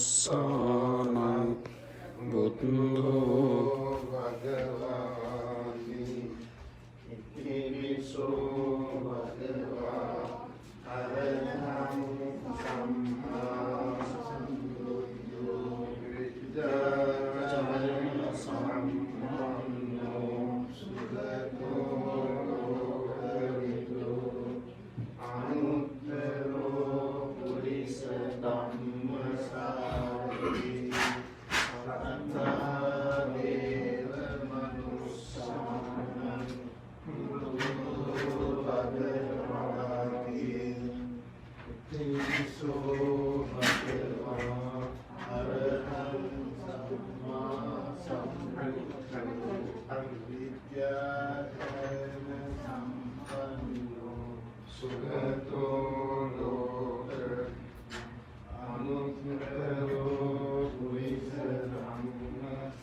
මනුස්සානං බුද්ධෝ භගවාති ඉතිවිසෝ භගවා අරහං සම්මා සම්බුද්ධෝ විද්‍යාචරණ සම්පන්නෝ සුගතෝ ලෝකවිදෝ අනුත්තරෝ පුරිස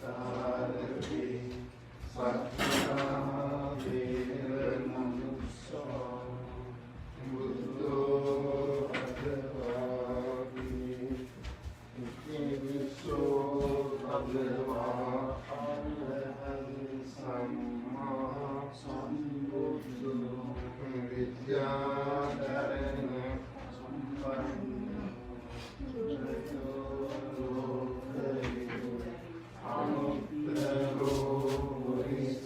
ධම්මසාරති සත්තදේව මනුස්සානං බුද්ධෝ භගවාති ඉතිවිසෝ භගවා අරහං සම්මා සම්බුද්ධෝ අවිද්‍යාචරණ සම්පන්නෝ සුගතෝ ලෝක අනුත්තරෝ පුරිස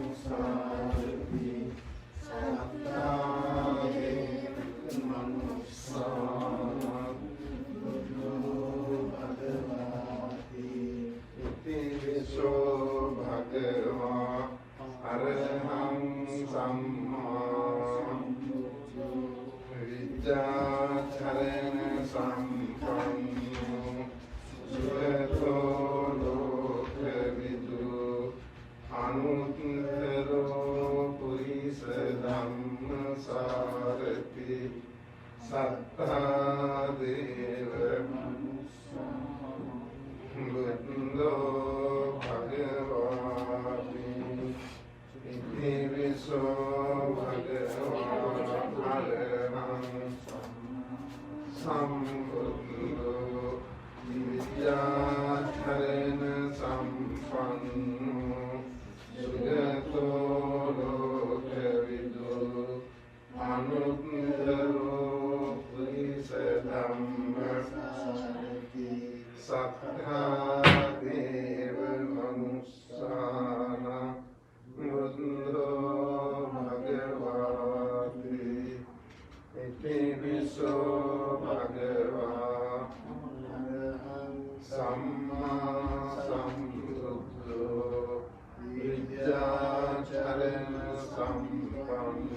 ධම්මසාරති සත්තදේව මනුස්සානං බුද්ධෝ භගවාති ඉතිවිසෝ භගවා අරහං සම්මා සම්බුද්ධෝ විද්‍යාචරණ සම්පන්නෝ අනුත්තරෝ පුරිස ධම්මසාරති සත්තදේව මනුස්සානං බුද්ධෝ භගවාති ඉතිවිසෝ භගවා අරහං සම්මා විද්‍යාචරණ සම්පන්නෝ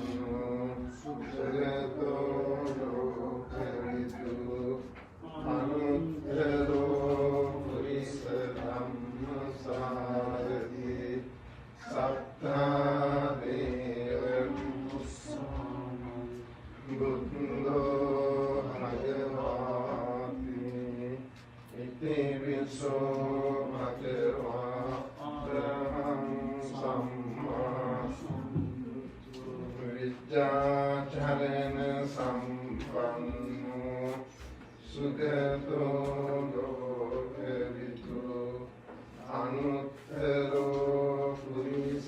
සුගතෝ ලෝකවිදු අනුත්තරෝ පුරිස ධම්මසාරති සත්තදේව බුද්ධෝ භගවාති ඉතිවිසෝ භගවා අරහං සම්බුද්ධෝ විද්‍යාචරණ සම්පන්නෝ සුගතෝ ලෝකවිදු අනුත්තරෝ පුරිස ධම්මසාරති සත්තදේව මනුස්සානං බුද්ධෝ භගවාති ඉතිවිසෝ භගවා සම්මා සම්බුද්ධෝ විද්‍යාචරණ සම්පන්නෝ සුගතෝ ලෝකවිදු අනුත්තරෝ පුරිස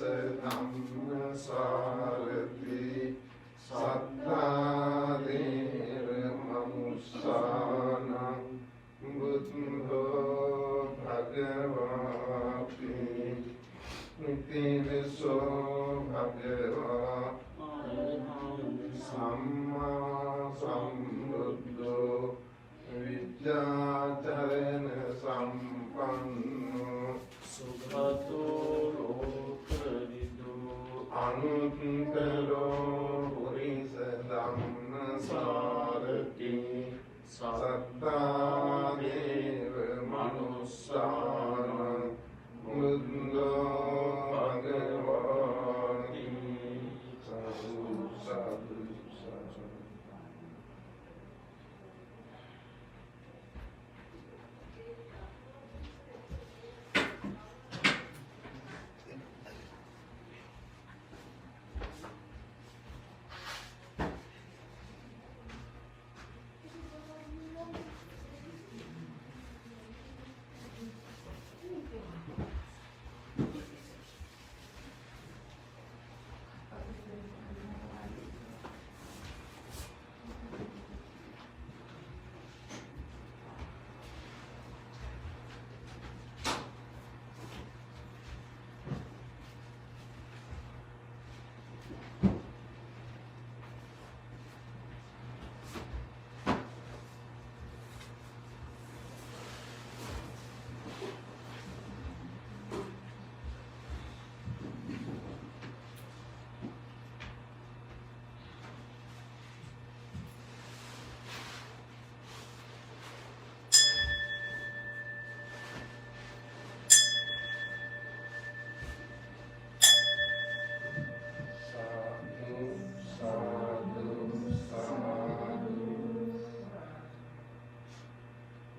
ධම්මසාරති සත්තදේව මනුස්සානං බුද්ධෝ භගවාති ඉතිවිසෝ භගවා අරහං සම්මා සම්බුද්ධෝ විද්‍යාචරණ සම්පන්නෝ සුගතෝ ලෝකවිදු අනුත්තරෝ පුරිස ධම්මසාරති සත්තදේව මනුස්සානං බුද්ධෝ භගවාති ඉතිවිසෝ භගවා සම්මා සම්බුද්ධෝ විද්‍යාචරණ සම්පන්නෝ සුගතෝ ලෝකවිදු අනුත්තරෝ පුරිස ධම්මසාරති සත්තදේව මනුස්සානං බුද්ධෝ භගවාති සතු සතු සතු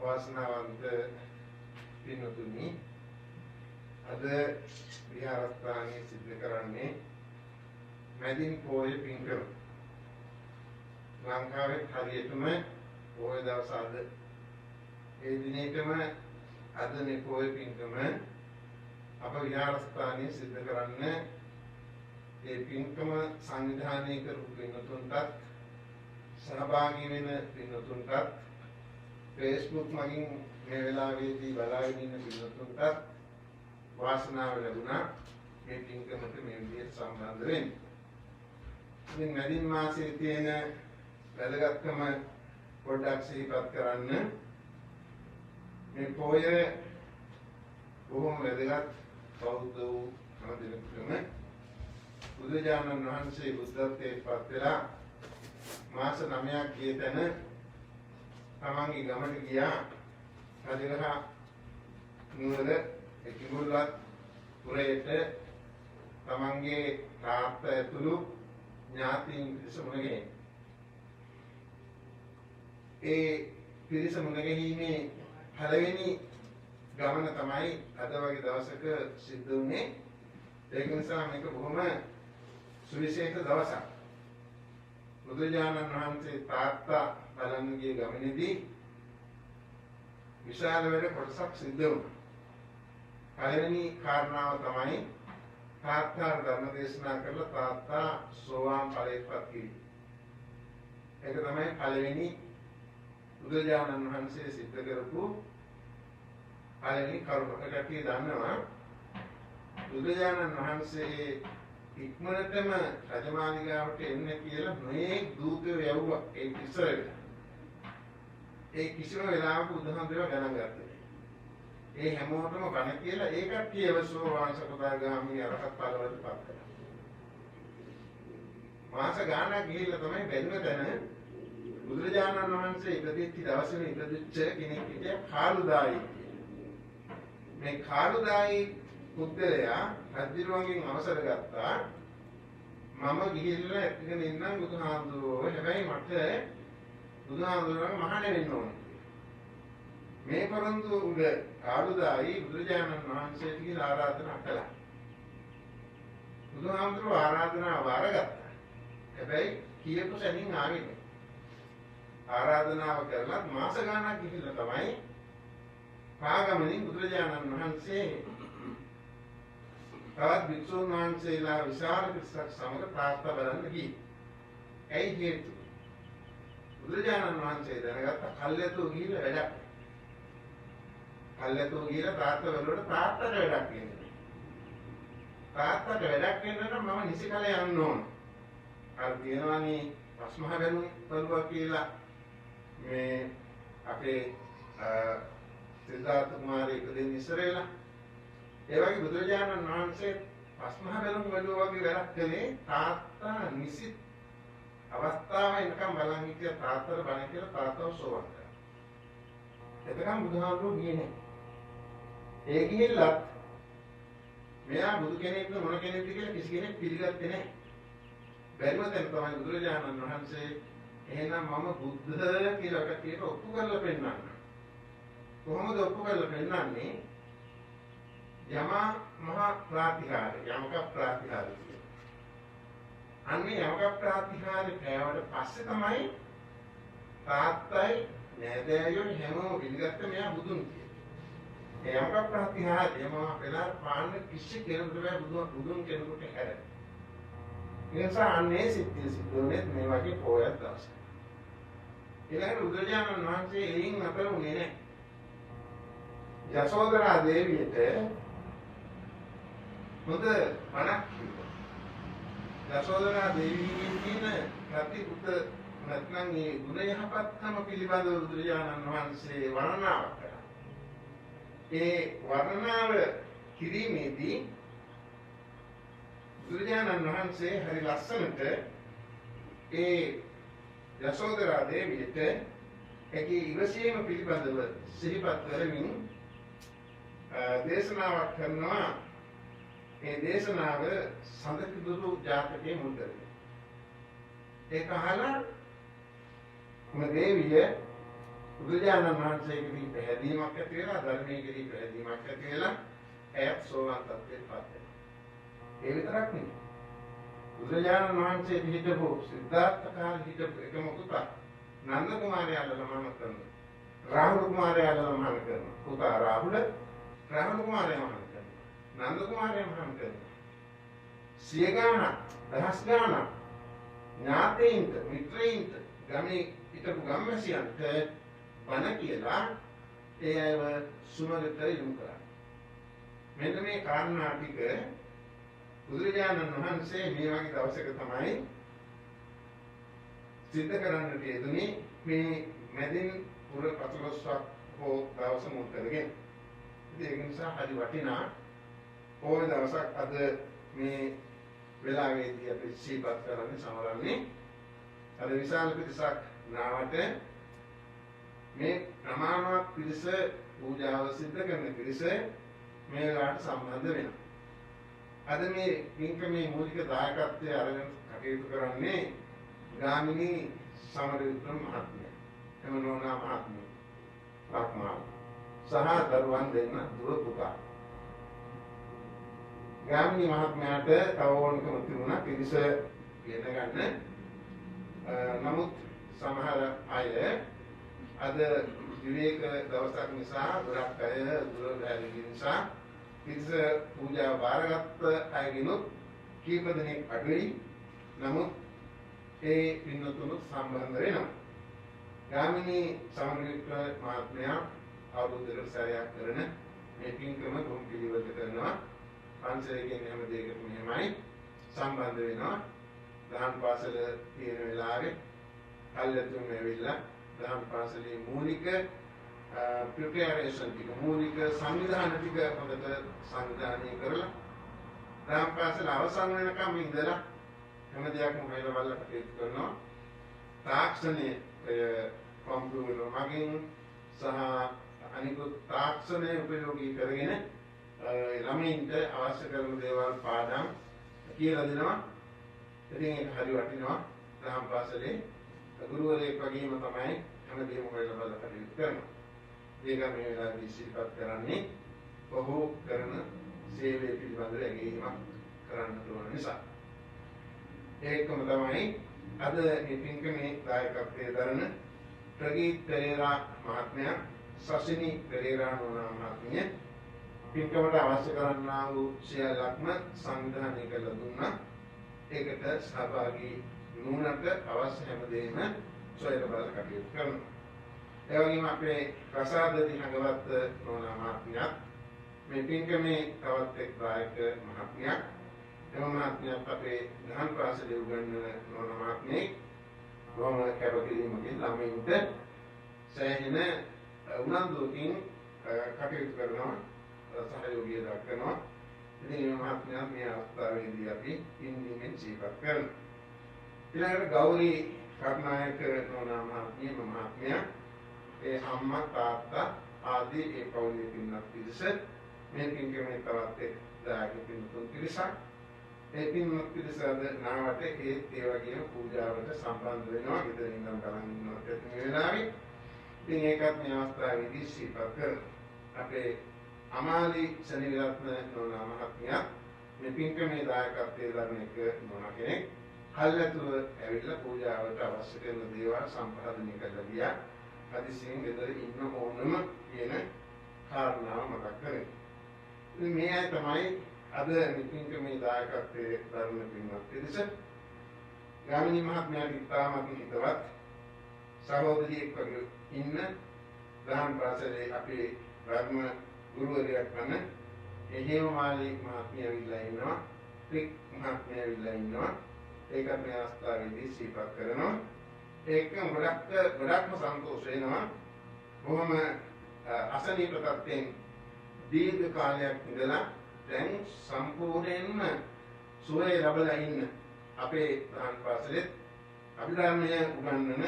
වාසනාවන්ත පින්තුනි අද විහාරස්ථානයේ සිද්ධ කරන්නේ මැදින් පොයේ පින්කම. ලංකාවේ හරියටම පොය දවස අද ඒ දිනේටම අදනේ පොයේ පින්කම අප විහාරස්ථානයේ සිද්ධ කරන්න ඒ පින්කම සංවිධානය කරපු පින්තුන්ටත් සහභාගී වෙන පින්තුන්ටත් Facebook මගින් මේ වෙලාවේදී බලාගෙන ඉන්න පින්තුන්ටත් වාසනාව ලැබුණා මේ පින්කමට මේ විදිහට සම්බන්ධ වෙන්න. ඉතින් මැදින් මාසයේ තියෙන වැදගත්කම පොඩ්ඩක් සිහිපත් කරන්න. මේ පොය බොහොම වැදගත් බෞද්ධ වූ හැමදෙනෙකුටම බුදුරජාණන් වහන්සේ බුද්ධත්වයට පත් වෙලා මාස 9ක් ගිය තැන තමන්ගේ ගමන ගියා රජගහ නුවර කිඹුල්වත් පුරයට තමන්ගේ තාත්තා ඇතුළු ඥාතීන් පිරිස මුණගැහෙන්න. ඒ පිරිස මුණගැහීමේ පළවෙනි ගමන තමයි අද වගේ දවසක සිද්ධ වුණේ. ඒක නිසා මේක බොහොම සුවිශේෂ දවසක්. බුදුරජාණන් වහන්සේ තාත්තා බලන්න ගිය ගමනේදී විශාල වැඩ කොටසක් සිද්ධ වුණා. පළවෙනි කාරණාව තමයි තාත්තා ධර්ම දේශනා කරලා තාත්තා සෝවාන් ඵලයටපත් කිරීම. ඒක තමයි පළවෙනි බුදුරජාණන් වහන්සේ සිද්ධ කරපු පළවෙනි කරුණ. ඒකටි දන්නවා බුදුරජාණන් වහන්සේ ඉක්මනටම රජමාලිගාවට එන්න කියලා මේ දූතයෝ යවුවා ඒ ඉස්සරට. ඒ කිසිම වෙලාවක බුදුහාමුදුරුවෝ ගණන් ගත්තේ. ඒ හැමෝටම බණ කියලා ඒ කට්ටියව සෝවාන් සකදාගාමී අරහත් ඵලවලට පත් කළා. මාස ගාණක් ගිහිල්ලා තමයි බැලුව තැන බුදුරජාණන් වහන්සේ ඉපදිච්ච දවසේ ඉපදිච්ච කෙනෙක් හිටියා කාළුදායි. මේ කාළුදායි පුද්ගලයා රජුගෙන් අවසර ගත්තා මම ගිහිල්ලා එක්කගෙන ඉන්නම් බුදුහාමුදුරුවෝ. හැබැයි මට බුදුහාමුදුරුවෝ මහාන වෙන්න ඕන. මේ පරන්තු උඩ කාළුදායි බුදුරජාණන් වහන්සේට කියලා ආරාධනා කළා. බුදුහාමුදුරුවෝ ආරාධනාව වාරගත්තා. හැබැයි කියපු සැනින් ආවේ නැහැ. ආරාධනාව කරලා මාස ගාණක් ගිහිල්ලා තමයි පාගමනින් බුදුරජාණන් වහන්සේ තවත් භික්ෂුන් වහන්සේලා විශාල පිරිසක් සමග තාත්තා බලන්න ගියේ. ඇයි හේතුව? බුදුරජාණන් වහන්සේ දැනගත්ත කල්යතෝ ගිහිල්ලා වැඩක්. කල්යතෝ ගිහිල්ලා තාත්තා බලනකොට තාත්තට වැඩක් වෙන්නේ. තාත්තට වැඩක් වෙන්න නම් මම නිසිකල යන්න ඕන. අර කියනවානේ පස්මහ බැලුම් කරුවා කියලා මේ අපේ සිද්ධාර්ථ කුමාරය ඉපදෙන්න ඉස්සර වෙලා ඒ වගේ බුදුරජාණන් වහන්සේ පස්මහ බැලුම් වලුවා වගේ වැඩක් කළේ තාත්තා නිසි අවස්ථාව එනකම් බලන් හිටිය තාත්තට බණ කියලා තාත්තව සෝවන් කරා. එතකම් බුදුහාමුදුරුවෝ ගියේ නැහැ. ඒ ගිහිල්ලත් මෙයා බුදු කෙනෙක්ද මොන කෙනෙක්ද කියලා කිසි කෙනෙක් පිළිගත්තේ නැහැ. බැරිම දැන් තමයි බුදුරජාණන් වහන්සේ එහෙනම් මම බුද්ධ කියලා කටියට ඔප්පු කරලා පෙන්නන්න. කොහොමද ඔප්පු කරලා පෙන්නන්නේ? යමා මහා ප්‍රාතිහාරය යමක ප්‍රාතිහාරය කියන්නේ. අන්නේ යමක ප්‍රාතිහාරය පෑවට පස්සේ තමයි තාත්තයි නෑදෑයෝ හැමෝම පිළිගත්ත මෙයා බුදුන් කියන්නේ. ඒ යමක ප්‍රාතිහාරය යම වෙලා පාන්න කිසි කෙනෙකුට බෑ බුදුන් කෙනෙකුට හැර. ඒ නිසා අන්නේ සිද්ධිය සිදුවන්නේ මේ වගේ පොයක් දවසක්. ඊළඟට බුදුරජාණන් වහන්සේ එයින් අතර උනේ නැහැ. යශෝදරා දේවියට හොඳ මනක් තිබුණා. යශෝදරා දේවියන් කියන ප්‍රතිපුත නැත්නම් මේ ගුණ යහපත්කම පිළිබඳව බුදුරජාණන් වහන්සේ වර්ණනාවක් කළා. ඒ වර්ණනාව කිරීමේදී බුදුරජාණන් වහන්සේ හරි ලස්සනට ඒ යශෝදරා දේවියට ඒකේ ඉවසීම පිළිබඳව සිහිපත් කරමින් දේශනාවක් කරනවා. ඒ දේශනාව සඳකිදුරු ජාතකයේ මුල් කරගෙන. ඒක අහලා මේ දේවිය බුදුරජාණන් වහන්සේගෙන් පැහැදීමක් ඇති වෙලා ධර්මයේදී පැහැදීමක් ඇති වෙලා ඇයත් සෝවාන් තත්ත්වයට පත් වෙනවා. ඒ විතරක් නෙවෙයි. බුදුරජාණන් වහන්සේ හිටපු සිද්ධාර්ථ කාලේ හිටපු එකම පුතා නන්ද කුමාරයාට සමාන කරනවා. රාහුල කුමාරයාට සමාන කරනවා. පුතා රාහුල කුමාරයා මහාන කරනවා. නන්ද කුමාරයා මහාන කරනවා. සිය ගාණක් දහස් ගාණක් ඥාතීන්ට මිත්‍රයින්ට ගමේ හිටපු ගම්වැසියන්ට බණ කියලා ඒ අයව සුමගට යොමු කරා. මෙන්න මේ කාරණා ටික බුදුරජාණන් වහන්සේ මේ වගේ දවසක තමයි සිද්ධ කරන්නට යෙදුනේ මේ මැදින් පුර 15ක් හෝ දවස මුල් කරගෙන. ඒක නිසා හරි වටිනා ඕන දවසක් අද මේ වෙලාවේදී අපි සිහිපත් කරන්නේ සමරන්නේ අද විශාල පිරිසක් නාවට මේ ප්‍රමාණවත් පිරිස පූජාව සිද්ධ කරන පිරිස මේ වෙලාවට සම්බන්ධ වෙනවා. අද මේ පින්කමේ මූලික දායකත්වයේ අරගෙන කටයුතු කරන්නේ ගාමිණී සමරවික්‍රම මහත්මිය, එම නෝනා මහත්මිය, ලක්මාල් සහ දරුවන් දෙන්න දුර පුතා. ගාමිණී මහත්මයාට තව ඕනකම තිබුණා පිරිස ගෙන ගන්න. නමුත් සමහර අය අද විවේක දවසක් නිසා ගොඩක් අය දුර බැහැර නිසා පිරිස පූජා බාරගත් අයගෙනුත් කීප දෙනෙක් අඩුයි. නමුත් ඒ පින්නතුණුත් සම්බන්ධ වෙනවා. ගාමිණී සමරවික්‍රම මහත්මයා අවුරුද්දකට සැරයක් කරන මේ පින්කම ගොම් පිළිවෙලට කරනවා. පන්සලකින් හැම දෙයකටම මෙහෙමයි සම්බන්ධ වෙනවා. දහම් පාසල තියෙන වෙලාවේ කල්යතුන් ඇවිල්ලා දහම් පාසලේ මූලික ප්‍රිපෙරේෂන් ටික මූලික සංවිධාන ටික හොඳට සංවිධානය කරලා දහම් පාසල අවසන් වෙනකම් ඉඳලා හැම දෙයක්ම හොයලා බලලා කටයුතු කරනවා. තාක්ෂණයේ කම්පියුටර් මගින් සහ අනිකුත් තාක්ෂණය උපයෝගී කරගෙන ළමයින්ට අවශ්‍ය කරන දේවල් පාඩම් කියලා දෙනවා. ඉතින් ඒක හරි වටිනවා. දහම් පාසලේ ගුරුවරයෙක් වගේම තමයි හැමදේම හොයලා බලලා කටයුතු කරනවා. ඒක මේ වෙලාවේදී සිහිපත් කරන්නේ ඔහු කරන සේවය පිළිබඳව ඇගීමක් කරන්න ඕන නිසා. ඒකම තමයි අද මේ පින්කමේ දායකත්වයේ දරන ප්‍රගීත් පෙරේරා මහත්මයා, සසිනි පෙරේරා නෝනා මහත්මිය පින්කමට අවශ්‍ය කරන්නා වූ සියල්ලක්ම සංවිධානය කරලා දුන්නා. ඒකට සහභාගී වුණාට අවශ්‍ය හැම දෙයක්ම සොයලා බලලා කටයුතු කරනවා. ඒ වගේම අපේ ප්‍රසාදදී හඟවත් නෝනා මහත්මියක් මේ පින්කමේ තවත් එක් දායක මහත්මියක්. එම මහත්මියක් අපේ දහම් පාසලේ උගන්වන නෝනා මහත්මියක්. බොහොම කැපකිරීමකින් ළමයින්ට සෑහෙන උනන්දුවකින් කටයුතු කරනවා. සහයෝගය දක්වනවා. ඉතින් මේ මහත්මයා මේ අවස්ථාවේදී අපි ඉන්දියෙන් සිහිපත් කරනවා. ඊළඟට ගෞරී කර්ණායක නෝනා මහත්මිය ඒ අම්මා තාත්තා ආදී ඒ පවුලේ පින්වත් පිරිස මේ පින්කමේ තවත් එක් දායක පින්තුන් පිරිසක් ඒ පින්වත් පිරිස අද නාවට ඒ වගේම පූජාවට සම්බන්ධ වෙනවා. ගෙදරින් ඉඳන් බලන් ඉන්නකොට මේ වෙලාවේ ඉතින් ඒකත් මේ අවස්ථාවේදී සිහිපත් කරනවා. අපේ අමාලි සෙනවිරත්න නෝනා මහත්මිය මේ පින්කමේ දායකත්වයේ දරන එක නෝනා කෙනෙක්. කල්ැතුව ඇවිල්ලා පූජාවට අවශ්‍ය කරන දේවල් සම්පාදනය කරලා ගියා. හදිසියෙන් ගෙදර ඉන්න ඕනම කියන කාරණාව මතක් කරගන්න. ඉතින් මේ අය තමයි අද මේ පින්කමේ දායකත්වයේ දරන පින්වත් පිරිස. ගාමිණී මහත්මයාට ඉතාමත් හිතවත් සහෝදරියෙක් වගේ ඉන්න දහම් පාසලේ අපේ ධර්ම ගුරුවරයෙක් වන හේමමාලි මහත්මිය ඇවිල්ලා ඉන්නවා. ත්‍රික් මහත්මිය ඇවිල්ලා ඉන්නවා. ඒකත් මේ අවස්ථාවේදී සිහිපත් කරනවා. ඒකම ගොඩක්ම සන්තෝෂ වෙනවා. බොහොම අසනීප තත්ත්වයෙන් දීර්ඝ කාලයක් ඉඳලා දැන් සම්පූර්ණයෙන්ම සුවය ලැබලා ඉන්න අපේ දහම් පාසලේ අභිධර්මය උගන්වන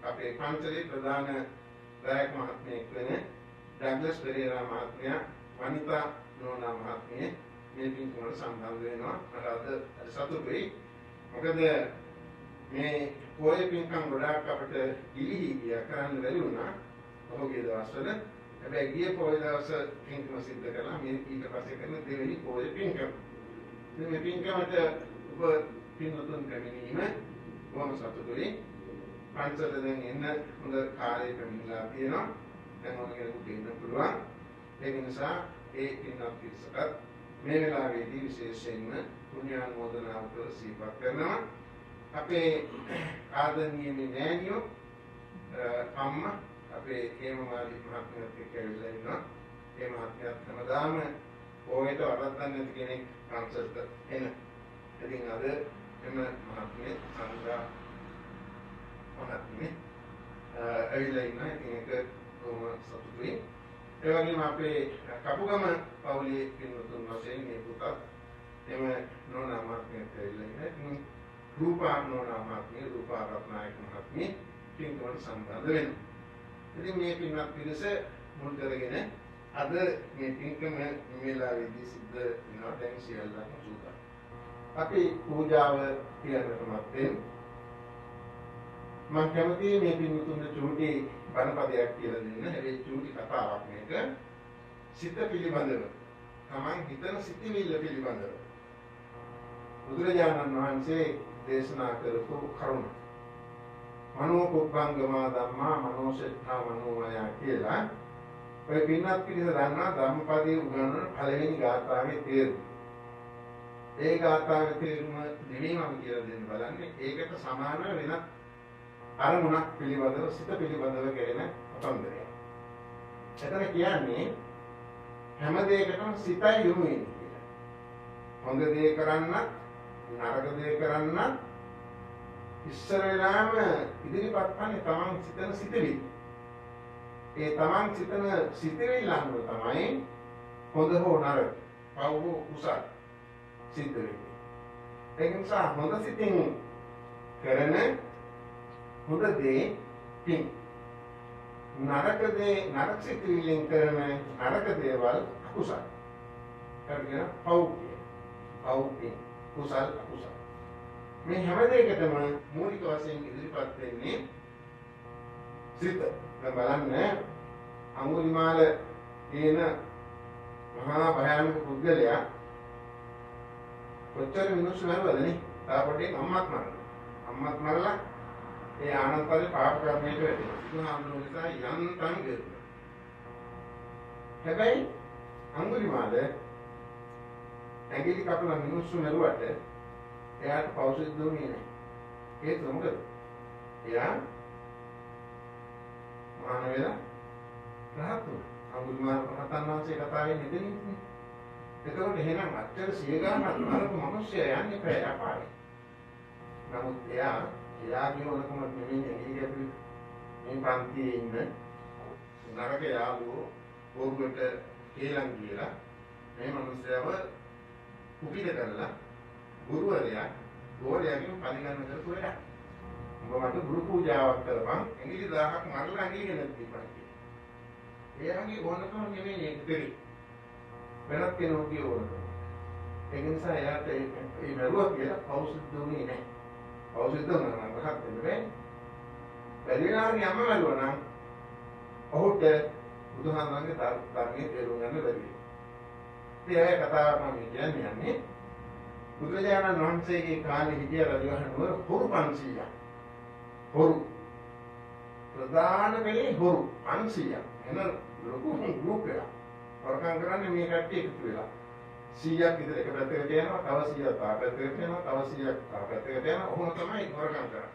අපේ පන්සලේ ප්‍රධාන දායක මහත්මියක් වෙන ඩග්ලස් පෙරේරා මහත්මයා, වනිතා නෝනා මහත්මිය මේ පින්කමට සම්බන්ධ වෙනවා. මට අද සතුටුයි. මොකද මේ පොයේ පින්කම් ගොඩාක් අපිට ගිලිහි ගියා කරන්න බැරි වුණා. ඔහුගේ දවස්වල හැබැයි ගිය පොයේ දවස පින්කම සිද්ධ කළා. මේ ඊට පස්සේ කරන දෙවෙනි පොයේ පින්කම. ඉතින් මේ පින්කමට ඔබ පින්වතුන් පැමිණීම බොහොම සතුටුයි. පන්සල දැන් එන්න හොඳ කාලයක මිලා තියෙනවා. දැන් ඕන කෙනෙකුට ඉන්න පුළුවන්. ඒ නිසා ඒ පින්වත් පිරිසට මේ වෙලාවේදී විශේෂයෙන්ම පුණ්‍යානුමෝදනාව කර සිහිපත් කරනවා. අපේ ආදරණීය මෑණියෝ අම්මා අපේ හේමමාලි මහත්මියත් එක්ක ඇවිල්ලා ඉන්නවා. ඒ මහත්මියත් හැමදාම පොයට වරද්දන්නේ නැති කෙනෙක් පන්සලට එන. ඉතින් අද එම මහත්මිය සංඝා මහත්මිය ඇවිල්ලා ඉන්නවා. ඉතින් ඒක කොහොම සතුටුයි. ඒ වගේම අපේ කපුගම පවුලේ පින්වතුන් වශයෙන් මේ පුතත් එම නෝනා මහත්මියත් ඇවිල්ලා ඉන්නවා. රූපා නෝනා මහත්මිය, රූපා රත්නායක මහත්මිය පින්කමට සම්බන්ධ වෙනවා. ඉතින් මේ පින්වත් පිරිස මුල් කරගෙන අද මේ පින්කම මෙලාවේදී සිද්ධ වෙනවා. දැන් සියල්ලම සූදානම්. අපි පූජාව කියනකට මත්තෙන් මම කැමතියි මේ පින්වතුන්ට චූටි බණපදයක් කියලා දෙන්න. හැබැයි චූටි කතාවක් මේක. සිත පිළිබඳව. Taman හිතන සිතිවිල්ල පිළිබඳව. බුදුරජාණන් වහන්සේ දේශනා කරපු කරුණ. මනෝ කුප්පංගමා ධම්මා මනෝසෙට්ඨා මනෝමය කියලා. ඔය පින්වත් පිළිස දන්නා ධම්මපදයේ උගන්වන පළවෙනි ගාථාවේ තේරුම. ඒ ගාථාවේ තේරුම නෙමෙයි මම කියලා දෙන්න බලන්නේ. ඒකට සමාන වෙනත් අරමුණක් පිළිබඳව සිත පිළිබඳව කෙරෙන කතන්දරයක්. එතන කියන්නේ හැම දෙයකටම සිතයි යොමු වෙන්නේ කියලා. හොඳ දේ කරන්නත් නරක දේ කරන්නත් ඉස්සර වෙලාම ඉදිරිපත් කරන්නේ තමන් සිතන සිතවිලි. ඒ තමන් සිතන සිතවිලි අනුව තමයි හොඳ හෝ නරක, පව් හෝ කුසල සිද්ධ වෙන්නේ. ඒ නිසා හොඳ සිතින් කරන හොඳ දේ පින්. නරක දේ නරක සිතිවිල්ලෙන් කරන නරක දේවල් අකුසල. කරගෙන පව් පින් කුසල අකුසල. මේ හැම දෙයකටම මූලික වශයෙන් ඉදිරිපත් වෙන්නේ සිත. දැන් බලන්න අඟුලිමාල කියන මහා භයානක පුද්ගලයා කොච්චර මිනිස්සු මරුවදනේ? තාපොටෙන් අම්මත් මරනවා. අම්මත් මරලා ඒ ආනන්තරේ පාප කර්මයට වැටෙනවා. බුදුහාමුදුරුවෝ නිසා යන්තම් ගෙරුණා. හැබැයි අඟුලිමාල ඇඟිලි කපලා මිනිස්සු මරුවට එයාට පෞසිද්ධ දුන්නේ නැහැ. ඒක මොකද? එයා මහාන වෙලා රහත් වුණා. අඟුලිමාල රහතන් වහන්සේ කතාවේ නෙදෙන්නේ. එතකොට එහෙනම් අච්චර සිය ගානක් නරක මිනිස්සයා යන්නේ පැය අපාරේ. නමුත් එයාගේ ඕනකම නෙමෙයි ඇඟිලි මේ පන්තියේ ඉන්න නරක යාළුවෝ පොරුවට කේලම් කියලා මේ මිනිස්සයව කුපිත කරලා ගුරුවරයා ගෝලයාගෙන් පරිගණන කරපු වැඩක්. උඹ මට ගුරු පූජාවක් කරපන් ඇඟිලි 1000ක් මරලා ඇඟිලි ගෙනත් දීපන් කියලා. එයාගේ ඕනකම නෙමෙයි ඒක දෙරි. වෙනත් කෙනෙකුගේ ඕනකම. ඒ නිසා එයාට මේ මරුවා කියලා පෞසිද්ධ දුන්නේ නැහැ. පෞසිද්ධ දුන්නා නම් රහත් වෙන්න බැහැ. බැරිලාගේ අම්ම මරුවා නම් ඔහුට බුදුහාමගේ ධර්මයේ තේරුම් ගන්න බැරි. ඉතින් ඒ කතාව මම කියන්නේ බුදුරජාණන් වහන්සේගේ කාලේ හිටිය රජවහන නුවර හොරු 500ක්. හොරු ප්‍රධාන වෙලේ හොරු 500ක්. එන ලොකු ගෲප් එකක්. වරකම් කරන්නේ මේ කට්ටිය එකතු වෙලා. 100ක් විතර එක පැත්තකට යනවා, තව 100ක් තව පැත්තකට යනවා, තව 100ක් තව පැත්තකට යනවා. ඔහොම තමයි වරකම් කරන්නේ.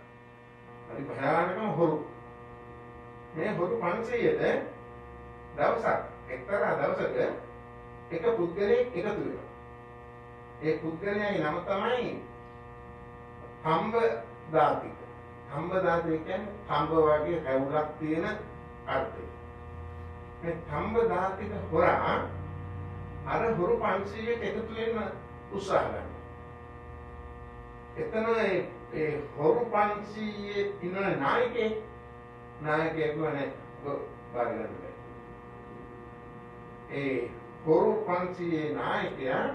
හරි භයානකම හොරු. මේ හොරු 500ට දවසක් එක්තරා දවසක එක පුද්ගලයෙක් එකතු වෙනවා. ඒ පුද්ගලයාගේ නම තමයි හම්බ දාතික. හම්බ දාතික කියන්නේ හම්බ වගේ රැවුලක් තියෙන අර්ථය. මේ හම්බ දාතික හොරා අර හොරු 500ට එකතු වෙන්න උත්සාහ කරනවා. එතන ඒ හොරු 500 ඉන්න නායකයෙක් වනේ බාරගන්න බැහැ. ඒ හොරු 500 නායකයා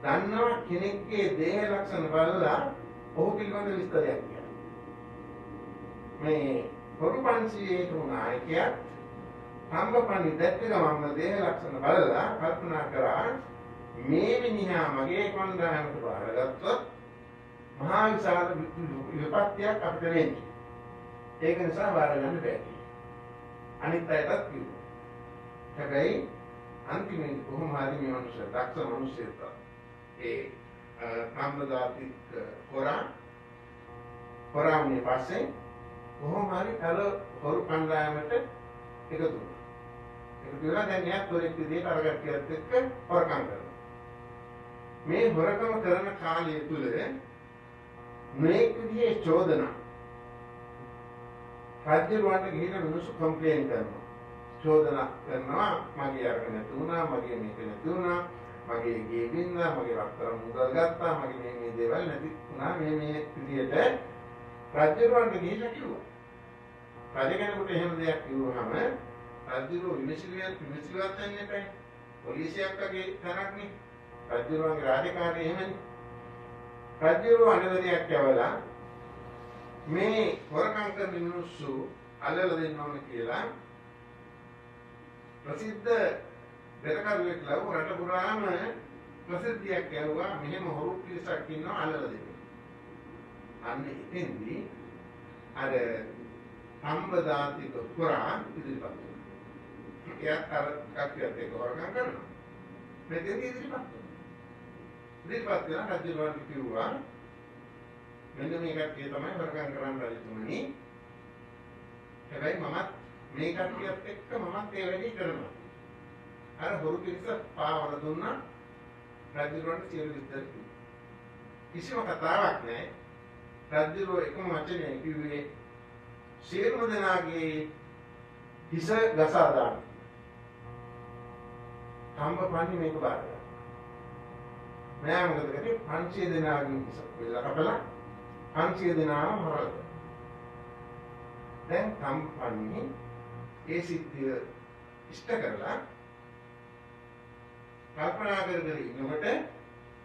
දන්නවා කෙනෙක්ගේ දේහ ලක්ෂණ බලලා ඔහු පිළිබඳ විස්තරයක් කියනවා. මේ පොරු 500 තුන ආයකයක් හම්බපණි දැක්ක ගමන්ම දේහ ලක්ෂණ බලලා කල්පනා කරා මේ මිනිහා මගේ කොණ්ඩායමට බාරගත්තොත් මහා විශාල විපත්තියක් අපිට වෙන්නේ. ඒක නිසා බාර ගන්න බැහැ. අනිත් අයටත් කිව්වා. හැබැයි අන්තිමේදී කොහොම හරි මේ මිනිස්සු දක්ෂ මිනිස්සුත් ඒ කාම්බදාතික හොරාන්නේ පස්සේ කොහොම හරි අර හොරු කණ්ඩායමට එකතු වුණා. ඒක කියලා දැන් එයා තොරෙක් විදිහට අරගත්තියත් එක්ක හොරකම් කරනවා. මේ හොරකම කරන කාලය තුල මේක විදිහේ චෝදනා රාජ්‍යවලට ගිහින් මිනිස්සු කම්ප්ලේන් කරනවා. චෝදනා කරනවා මගේ අරගෙන නැති වුණා, මගේ මේක නැති වුණා, මගේ ගේ බින්දා, මගේ රත්තරන් මුදල් ගත්තා, මගේ මේ දේවල් නැති වුණා. මේ විදිහට රාජ්‍යවලට ගිහින් කිව්වා. රජ කෙනෙකුට එහෙම දෙයක් කිව්වහම රාජ්‍යවල විමසිලියක් වෙන්නේ නැහැ. පොලිසියක් වගේ තරක් නේ. රාජ්‍යවලගේ රාජකාරිය එහෙමනේ. රාජ්‍යවල අනිවාර්යයක් යවලා මේ හොරකම් කරන මිනිස්සු අල්ලලා දෙන්න ඕන කියලා ප්‍රසිද්ධ දෙකරුවෙක් ලව් රට පුරාම ප්‍රසිද්ධියක් යවුවා මෙහෙම හොරු පිරිසක් ඉන්නවා අල්ලලා දෙන්න. අන්න එතෙන්දී අර සම්බදාතික පුරා ඉදිරිපත් වෙනවා. එයාත් අර කට්ටියත් එක්ක හොරකම් කරනවා. මෙතෙන්දී ඉදිරිපත් වෙනවා රජුලන් කිව්වා මෙන්න මේ කට්ටිය තමයි වරකම් කරන්න රජතුමනි. හැබැයි මමත් මේ කට්ටියත් එක්ක මමත් ඒ වැඩේ කරනවා. අර හොරු පිරිස පාවල දුන්නා රජුලන්ට සියලු විස්තර කිව්වා. කිසිම කතාවක් නැහැ. රජුලෝ එකම වචනය කිව්වේ සියලුම දෙනාගේ හිස ගසා දාන්න. හම්බපන්නේ මේක බාරගන්න. මම මොකද කරේ 500 දෙනාගෙන් හිස වෙලා කපලා 500 දෙනාම මරලා. දැන් හම්බපන්නේ ඒ සිද්ධිය ඉෂ්ට කරලා කල්පනා කර ඉන්නකොට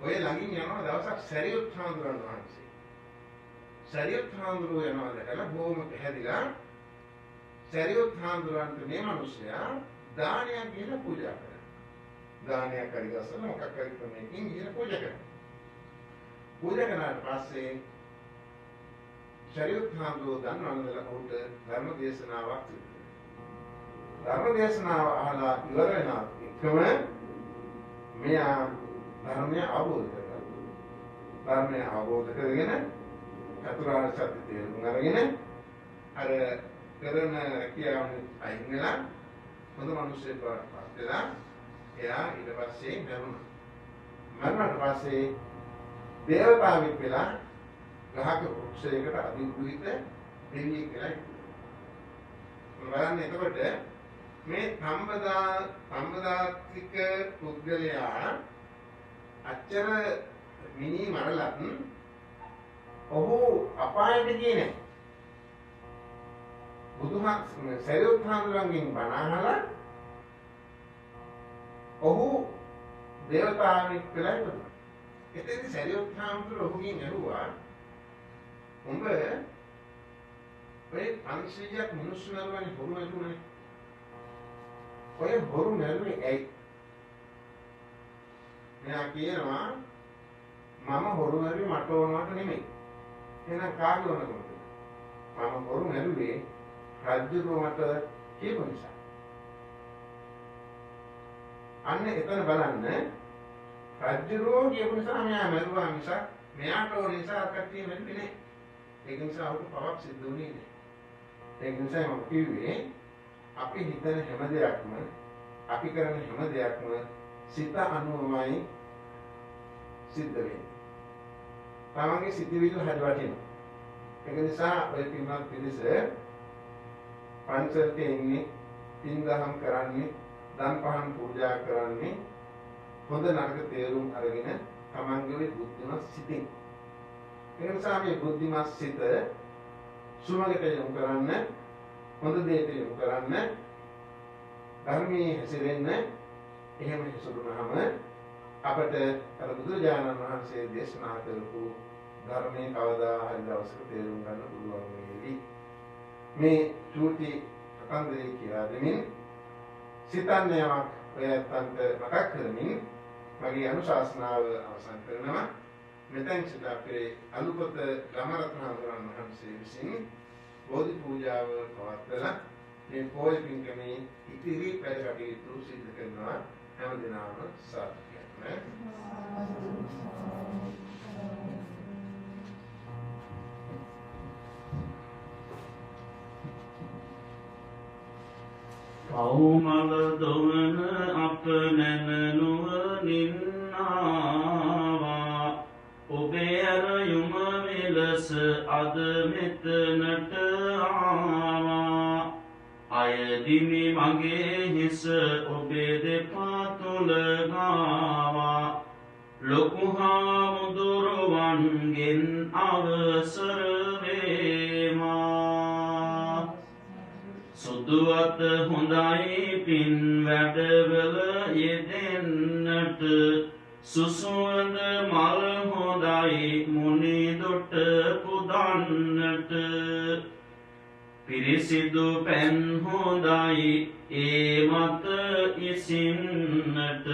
ඔය ළඟින් යන දවසක් සරියුත් හාමුදුරන් වහන්සේ. සරියුත් හාමුදුරුවෝ යනවා දැකලා බොහොම පැහැදිලා සරියුත් හාමුදුරන්ට මේ මිනිසයා දානයක් ගිහලා පූජා කරනවා. දානයක් හරි ගස්සන මොකක් හරි ක්‍රමයකින් ගිහලා පූජා කරනවා. පූජා කරනාට පස්සේ සරියුත් හාමුදුරුවෝ දන්නවද උන්ට ධර්ම දේශනාවක් තිබුණා. ධර්ම දේශනාව අහලා ඉවර වෙනා එකම මෙයා ධර්මය අවබෝධ කරගන්නවා. ධර්මය අවබෝධ කරගෙන චතුරාර්ය සත්‍ය තේරුම් අරගෙන අර කරන කියාවන අයින් වෙලා හොඳ මිනිස්සෙක් වඩපත් වෙලා එයා ඊට පස්සේ මරුණා. මරුණාට පස්සේ දේවතාවෙක් වෙලා ගහක වෘක්ෂයකට අධිග්‍රහිත දෙවියෙක් වෙලා ඉන්නවා. බලන්න එතකොට මේ සම්බදාතික පුද්ගලයා අච්චර මිනි මරලත් ඔහු අපායට ගියේ නැහැ. සරියුත් හාමුදුරන්ගෙන් බණ අහලා ඔහු දේවතාවෙක් වෙලා ඉපදුණා. එතෙන්දී සරියුත් හාමුදුරුවෝ ඔහුගෙන් ඇහුවා උඹ ඔය 500ක් මිනිස්සු මරුවනේ හොරු මරුවනේ. ඔය හොරු මරුවේ ඇයි? මෙයා කියනවා මම හොරු මරුවේ මට ඕනවට නෙමෙයි. එහෙනම් කාගේ ඕනකමද? මම හොරු මරුවේ රජුගේ මට කියපු නිසා. අන්න එතන බලන්න රජුගේ කියපු නිසා මෙයා මරුවා මිසක් මෙයාට ඕන නිසා කට්ටිය මරුවේ නෑ. ඒක නිසා අපට පවක් සිද්ධ වුණේ නෑ. ඒක නිසා මම කිව්වේ අපි හිතන හැම දෙයක්ම අපි කරන හැම දෙයක්ම සිත අනුවමයි සිද්ධ වෙන්නේ. තමන්ගේ සිතිවිලි හරි වටිනවා. ඒක නිසා ඔය පින්වත් පිළිස පන්සලට එන්නේ, පින්දහම් කරන්නේ, දන් පහන් පූජා කරන්නේ හොඳ නරක තේරුම් අරගෙන තමන්ගේ බුද්ධිමත් සිතින්. ඒ නිසා මේ බුද්ධිමත් සිත සුමගට යොමු කරන්න, හොඳ දේට යොමු කරන්න, ධර්මයේ හැසිරෙන්න. එහෙම හැසිරුණාම අපට අර බුදුරජාණන් වහන්සේ දේශනා කරපු ධර්මයේ කවදා හරි දවසක තේරුම් ගන්න පුළුවන් වෙවි. මේ චූටි කතන්දරේ කියලා දෙමින් සිතන්නේ යමක් ඔයයන්ට මතක් කරමින් මගේ අනුශාසනාව අවසන් කරනවා. මෙතෙන් සිට අපේ අලුපත ගමරත්න හඳුරන්න වහන්සේ විසින් බෝධි පූජාව පවත්වලා මේ පොයි පින්කමේ ඉතිරි වැඩ කටයුතු සිදු කරනවා. හැම දිනම සාදු කියන්න. පවුමල දොවන අප නැනනුවනින් ආවා ඔබේ ඇරයුම මෙලෙස අද මෙතනට ආවා අයදිමි මගේ හිස ඔබේ දෙපා තුල ගාවා ලොකු හාමුදුරුවන්ගෙන් අවසර වේවා සුදුවත හොඳයි පින් වැඩවල යෙදෙන්නට සුසුවඳ මල් හොඳයි මුනිදොට පුදන්නට පිරිසිදු පැන් හොඳයි ඒ මත ඉසින්නට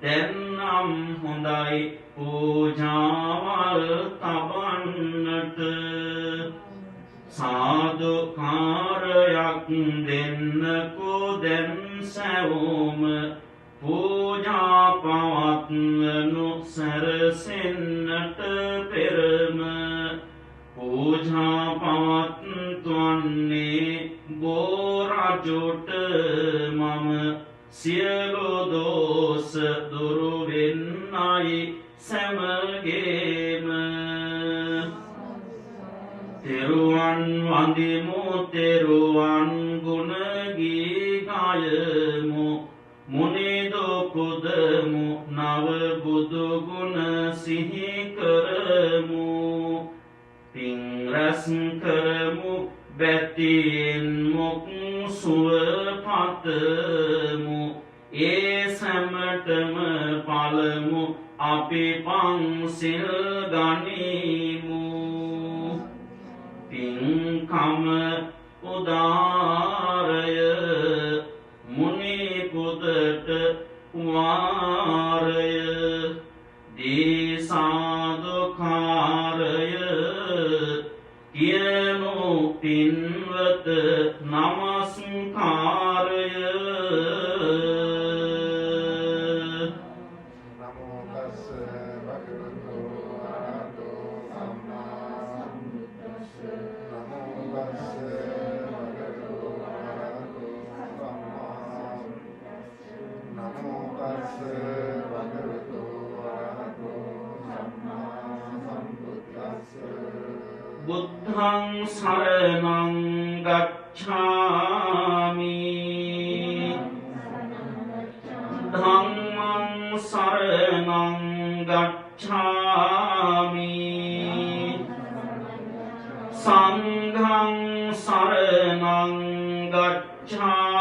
දැන්නම් හොඳයි පූජාවල් තබන්නට සාදුකාරයක් දෙන්නකෝ දැන් සැවොම පූජා පවත්වනු සැරසෙන්නට පෙරම පූජා පවත්වන්නේ බෝරජුට මම සියලු දෝෂ දුරු වෙන්නයි සැමගේම තෙරුවන් වඳිමු තෙරුවන් ගුණ ගී ගයමු මුනිදු පුදමු නව බුදු ගුණ සිහි කරමු පින් රැස් කරමු බැතියෙන් මොක් සුව පතමු ඒ සැමටම පළමු අපි පන්සිල් ගනිමු පින්කම උදාරය මුනි පුදට වාරය දීසාදුකාරය කියනු පින්වත නමස්කාරය බුද්ධං සරණං ගච්ඡාමි ධම්මං සරණං ගච්ඡාමි සංඝං සරණං ගච්ඡාමි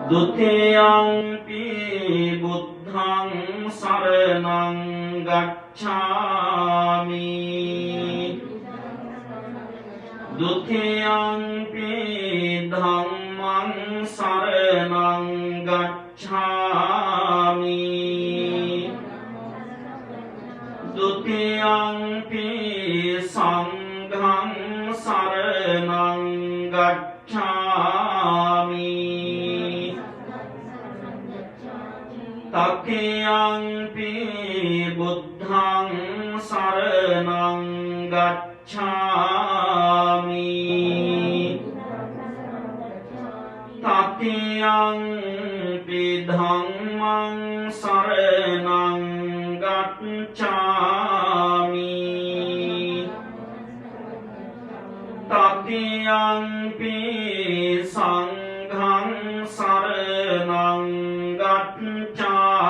ဒုတိယံ පි බුද්ධං සරණං ගච්ඡාමි ဒုတိယံ පි ධම්මං සරණං ගච්ඡාමි ဒုတိယံ පි සංඝං සරණං ගච්ඡාමි තතියංපි බුද්ධං සරණං ගච්ඡාමි තතියංපි ධම්මං සරණං ගච්ඡාමි තතියංපි සංඝං සරණං ගච්ඡාමි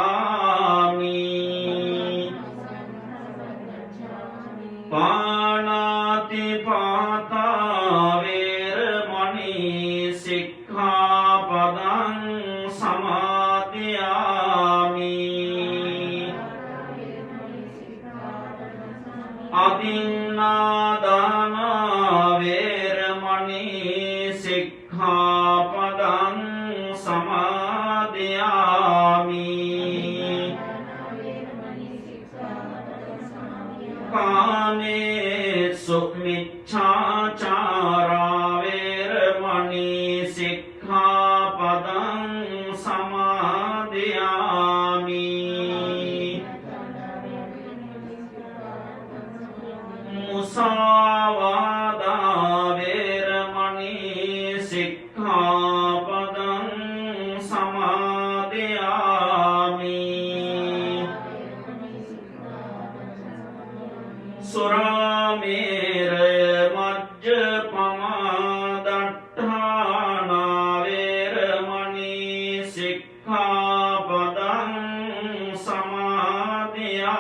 පාණාති පාතා වේරමණී සික්ඛාපදං සමාදියාමි අදින්නාදාන වේරමණී සික්ඛාපදං සමාදියාමි කාමේසු මිච්ඡාචාරා වේරමණී සික්ඛාපදං සමාදියාමි මුසාවාදා වේරමණී සික්ඛාපදං සමාදියාමි සුරාමේරය මජ්ජපමා දට්ඨානා වේරමණී සික්ඛාපදං සමාදියාමි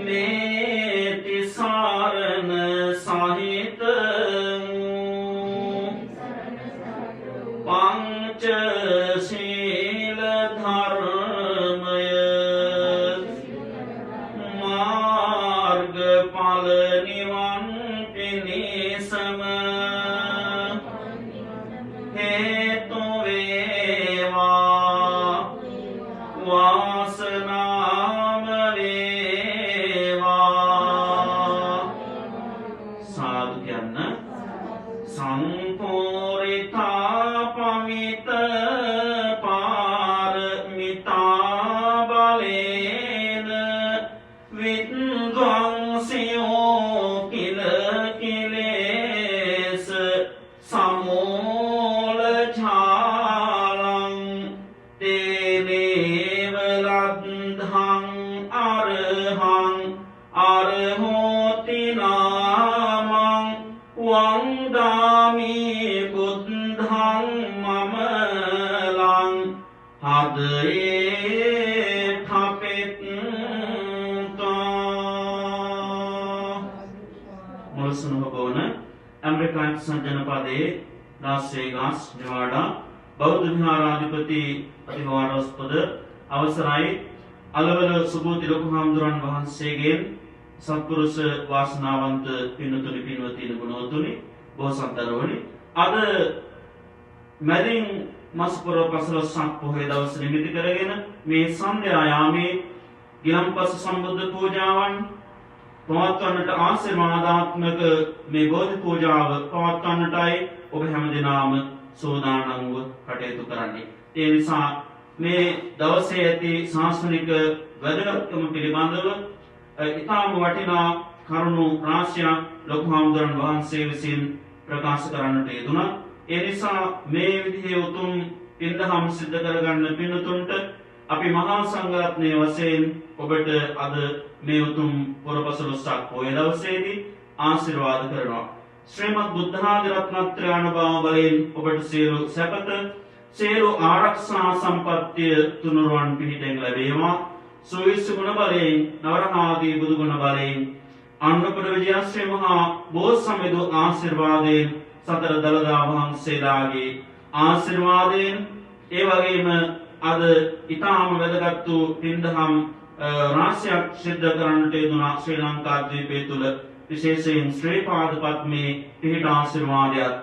මේති සාරණ සහිත පංච සීල ධර්මය මාර්ගඵල නිවන් පිණිසම හේතු වේවා වාසනාම වේවා සාදු කියන්න සම්පූර්ණිතා පමිත පාරමිතා බලේන විද්වංසයෝ කිල කිලේස සමෝල ඡාලං තේනේව ලද්ධං අරහං අරහෝති නාමං වන්දාමි බුද්ධං මමලං හදේ ථපෙත්තා මොලසුන භවන ඇමරිකානු සංජනපදයේ ලාස් වේගාස් නෙවාඩා බෞද්ධ විහාරාධිපති අතිවාරස්පද අවසරයි අලවල සුබෝධි ලොකු හාමුදුරන් වහන්සේගෙන් සත්පුරුෂ වාසනාවන්ත පින්තුනි පින්වත්නි ගුණවතුනි බෝසත්දරුවනි අද මැදින් මස්පුර පසළොස්වක පොහොය දවස නිමිති කරගෙන මේ සන්ධ්‍යා යාමේ ගිලන්පස සම්බුද්ධ පූජාවන් පවත්වන්නට ආශිර්වාදාත්මක මේ බෝධි පූජාව පවත්වන්නටයි ඔබ හැමදෙනාම සෝදානම්ව කටයුතු කරන්නේ. ඒ නිසා මේ දවසේ ඇති ශාසනික වැදගත්කම පිළිබඳව ඉතාම වටිනා කරුණු රාශියක් ලොකු හාමුදුරන් වහන්සේ විසින් ප්‍රකාශ කරන්නට යෙදුණා. ඒ නිසා මේ විදිහේ උතුම් පින්දහම් සිද්ධ කරගන්න පින්තුන්ට අපි මහා සංඝරත්නයේ වශයෙන් ඔබට අද මේ උතුම් පුරපසළොස්වක පොය දවසේදී ආශිර්වාද කරනවා. ශ්‍රීමත් බුද්ධාදී රත්නත්‍රය අනුභව බලයෙන් ඔබට සියලු සැපත සියලු ආරක්ෂා සම්පත්තිය තුනුරුවන් පිහිටෙන් ලැබේවා. සුවිසු ගුණ බලයෙන් නවරහාදී බුදු ගුණ බලයෙන් අනුපර විජයශ්‍රී මහා බෝසත්සමිඳු ආශිර්වාදයෙන් සතර දළදා වහන්සේලාගේ ආශිර්වාදයෙන් ඒ වගේම අද ඊටාම වැදගත් වූ පින්දහම් රාශියක් සිද්ධ කරන්නට යෙදුණා ශ්‍රී ලංකාද්වීපය තුල විශේෂයෙන් ශ්‍රී පාද පද්මේ පිහිට ආශිර්වාදයක්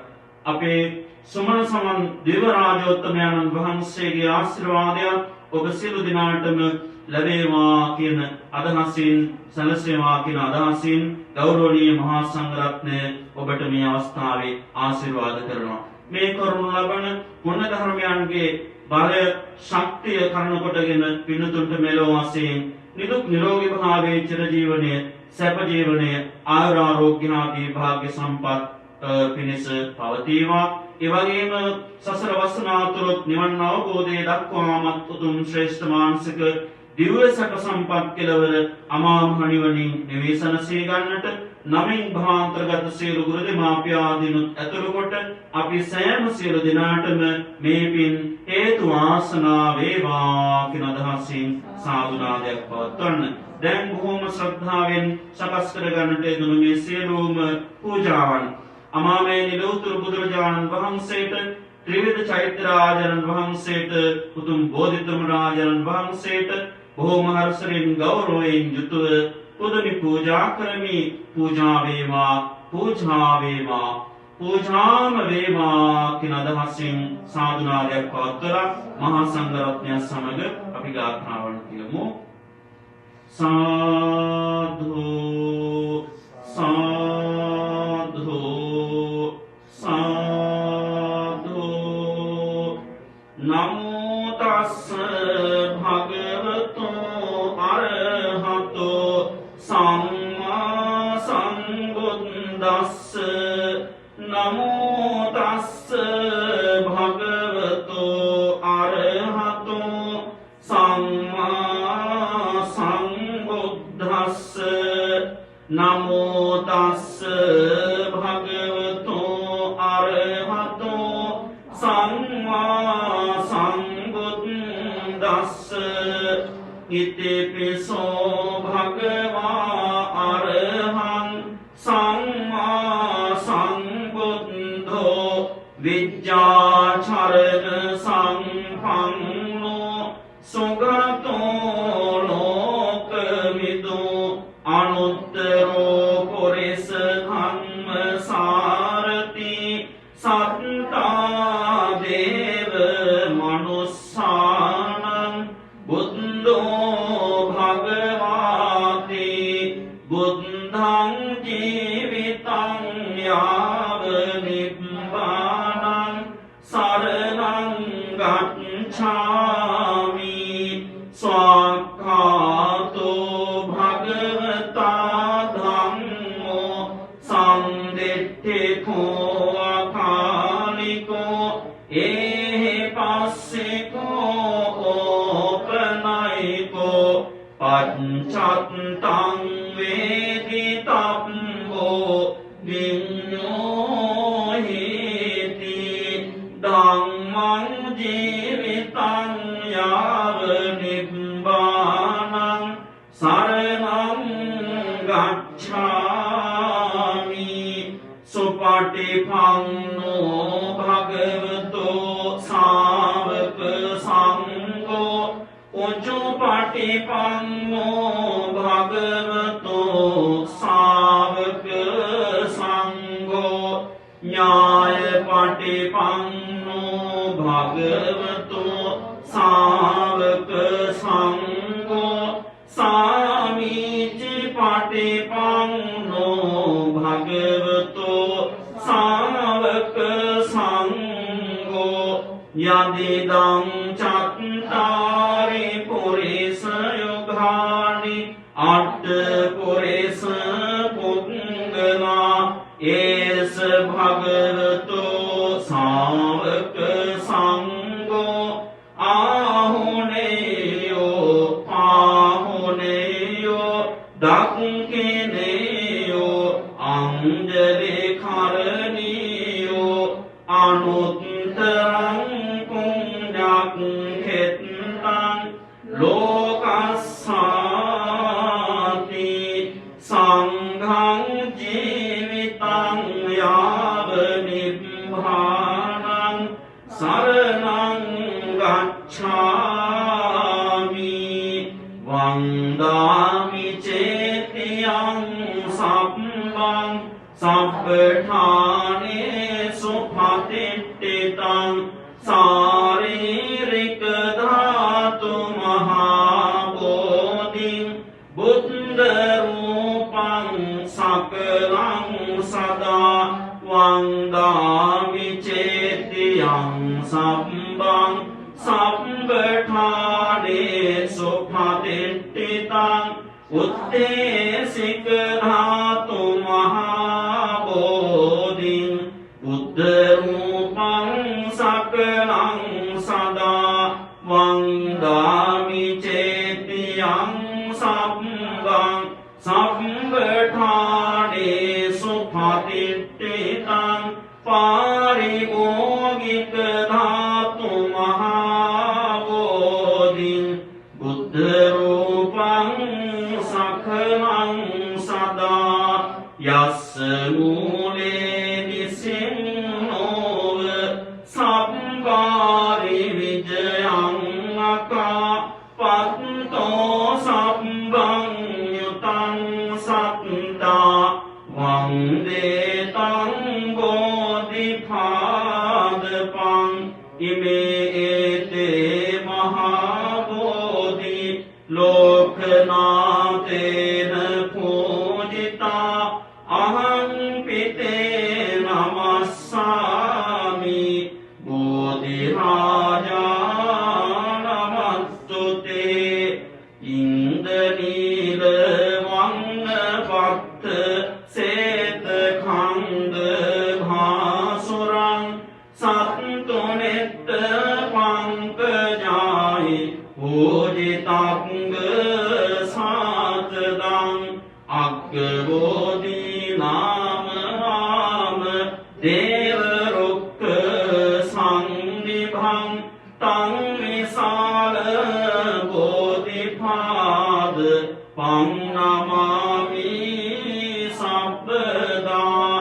අපේ සුමන සමන් දේව රාජෝත්තමයන්න් වහන්සේගේ ආශිර්වාදයක් ඔබ සියලු දිනාටම ලැබේවා කියන අදහසින් සැලසේවා කියන අදහසින් ගෞරවනීය මහා සංඝරත්නය ඔබට මේ අවස්ථාවේ ආශිර්වාද කරනවා. මේ කරුණ ලබන පුණ්‍ය ධර්මයන්ගේ බලය ශක්තිය කරුණ කොටගෙන පින්තුන්ට මෙලොව වශයෙන් නිදුක් නිරෝගී භාවයේ චිර ජීවනයේ සැප ජීවනයේ ආයුරාෝග්‍ය ආදී භාග්‍ය සම්පත් පිණිස පවතිවා. ඒ වගේම සසර වසනාතුරුත් නිවන් අවබෝධයේ දක්වාමත් උතුම් ශ්‍රේෂ්ඨ මානසික දිව්‍ය සැප සම්පත් කෙලවර අමා මහ නිවනින් නිවේසනසේ ගන්නට නමින් භාන්තරගත සියලු ගුරු දෙමාපියාදීනුත් ඇතුළු කොට අපි සෑම සියලු දෙනාටම මේ පින් හේතු වාසනා වේවා කියන අදහසින් සාදුනාදයක් පවත්වන්න. දැන් බොහොම ශ්‍රද්ධාවෙන් සකස් කර ගන්නට යෙදුණු මේ සියලුම පූජාවන් අමාමේ නිලෝතුරු බුදුරජාණන් වහන්සේට ත්‍රිවිධ චෛත්‍ය රාජානන් වහන්සේට උතුම් බෝධිධම්ම රාජානන් වහන්සේට බොහෝම හර්ෂයෙන් ගෞරවයෙන් යුතුව පුදුනි පූජා කරමි. පූජා වේවා, පූජා වේවා, පූජාම වේවා කියන අදහසින් සාදුනාදයක් පවත්වලා මහා සංඝරත්නය සමග අපි ගාථාවන් කියමු. සාදු සාදු සාදු. නමෝ තස්ස භගවතු අරහතෝ සම්මා සම්බුද්දස්ස. නමෝ තස්ස භගවතු අරහතෝ සම්මා සම්බුද්දස්ස. නමෝ තස්ස භගවතු අරහතෝ සම්මා සම්බුද්දස්ස. ඉතිපිසෝ භගවා අරහං සම්මා සම්බුද්ධෝ විජ්ජාචරණ සම්පන්නෝ සුගතෝ ලෝකමිදෝ අනුත්තරෝ පුරිස ධම්මසාරති සත්තා දේව මනුස්සානං බුද්ධෝ භගවාති බුද්ධං ජීවිතං යාව නිබ්බානං සරණං ගච්ඡාමි. ස්වාක්ඛාතෝ භගවතා ධම්මෝ සම්දිට්ඨිකෝ අකාලිකෝ ඒහි පස්සිකෝ ඕපනයිකෝ පච්චත්තං වේදිතබ්බෝ විඤ්ඤෝ හේති. ධම්මං ජීවිතං යාව නිබ්බානං සරණං ගච්ඡාමි. සුපටිපන්නෝ භගවතෝ ශාවක සංඝෝ උජුපටිපන්නෝ භගවතෝ ශාවක සංඝෝ ඥායපටිපන්නෝ භගවතෝ ශාවක සංඝෝ සාමීචි පටිපන්නෝ භගවතෝ ශාවක සංඝෝ යදිදං චත්තාරි පුරිස යුගානි අට්ඨ පුරිස පුංගලා ඒස භගවතෝ ශාවක සංඝෝ ආහුනේයෝ පාහුනේයෝ දක්ඛිනේයෝ අංජලි කරණීයෝ අනුත්තරං පුඤ්ඤක් ඛෙත්තං ලෝකස්සාති. සංඝං ජීවිතං යාව නිබ්බානං සරණං ගච්ඡාමි. වන්දාමි චේතියං සම්බං සම්පඨානේසු පතිට්ඨිතං සාරීරික ධාතු මහා බෝධිං බුද්ධ රූපං සකලං සදා. වන්දාමි චේතියං සම්බං සම්පඨානේසු පතිට්ඨිතං උත්තේසික ධාතු මහා බෝධිං බුද්ධ රූපං සකලං සදා. වන්දාමි චේතියං සම්බං සම්පඨානේසු පතිට්ඨිතං පාරිභෝගික ධාතු මහා බෝධිං බුද්ධ රූපං සකලං සදා. යස්ස මූලේ නිසින්නෝව සම්බාරි විජයං අකා පත්තෝ සත්තා වන්දේ තං බෝධිපාදපං ඉමේ ඒතේ මහා බෝධි ලෝකනාතේන පූජිතා අහං පිතේ නමස්සාමි බෝධි රාජා නමස්තුතේ ඉන්දනීල වන්න පත්ත සේත කන්ද භාසුරං සත්තුනෙත්ත පංකජායි පූජිතංග සාතදං අග්ගබෝධි නාම දේව රුක්ඛ සංනිභං තං විසාල බෝධිපාද පන්නමාමි සබ්බදා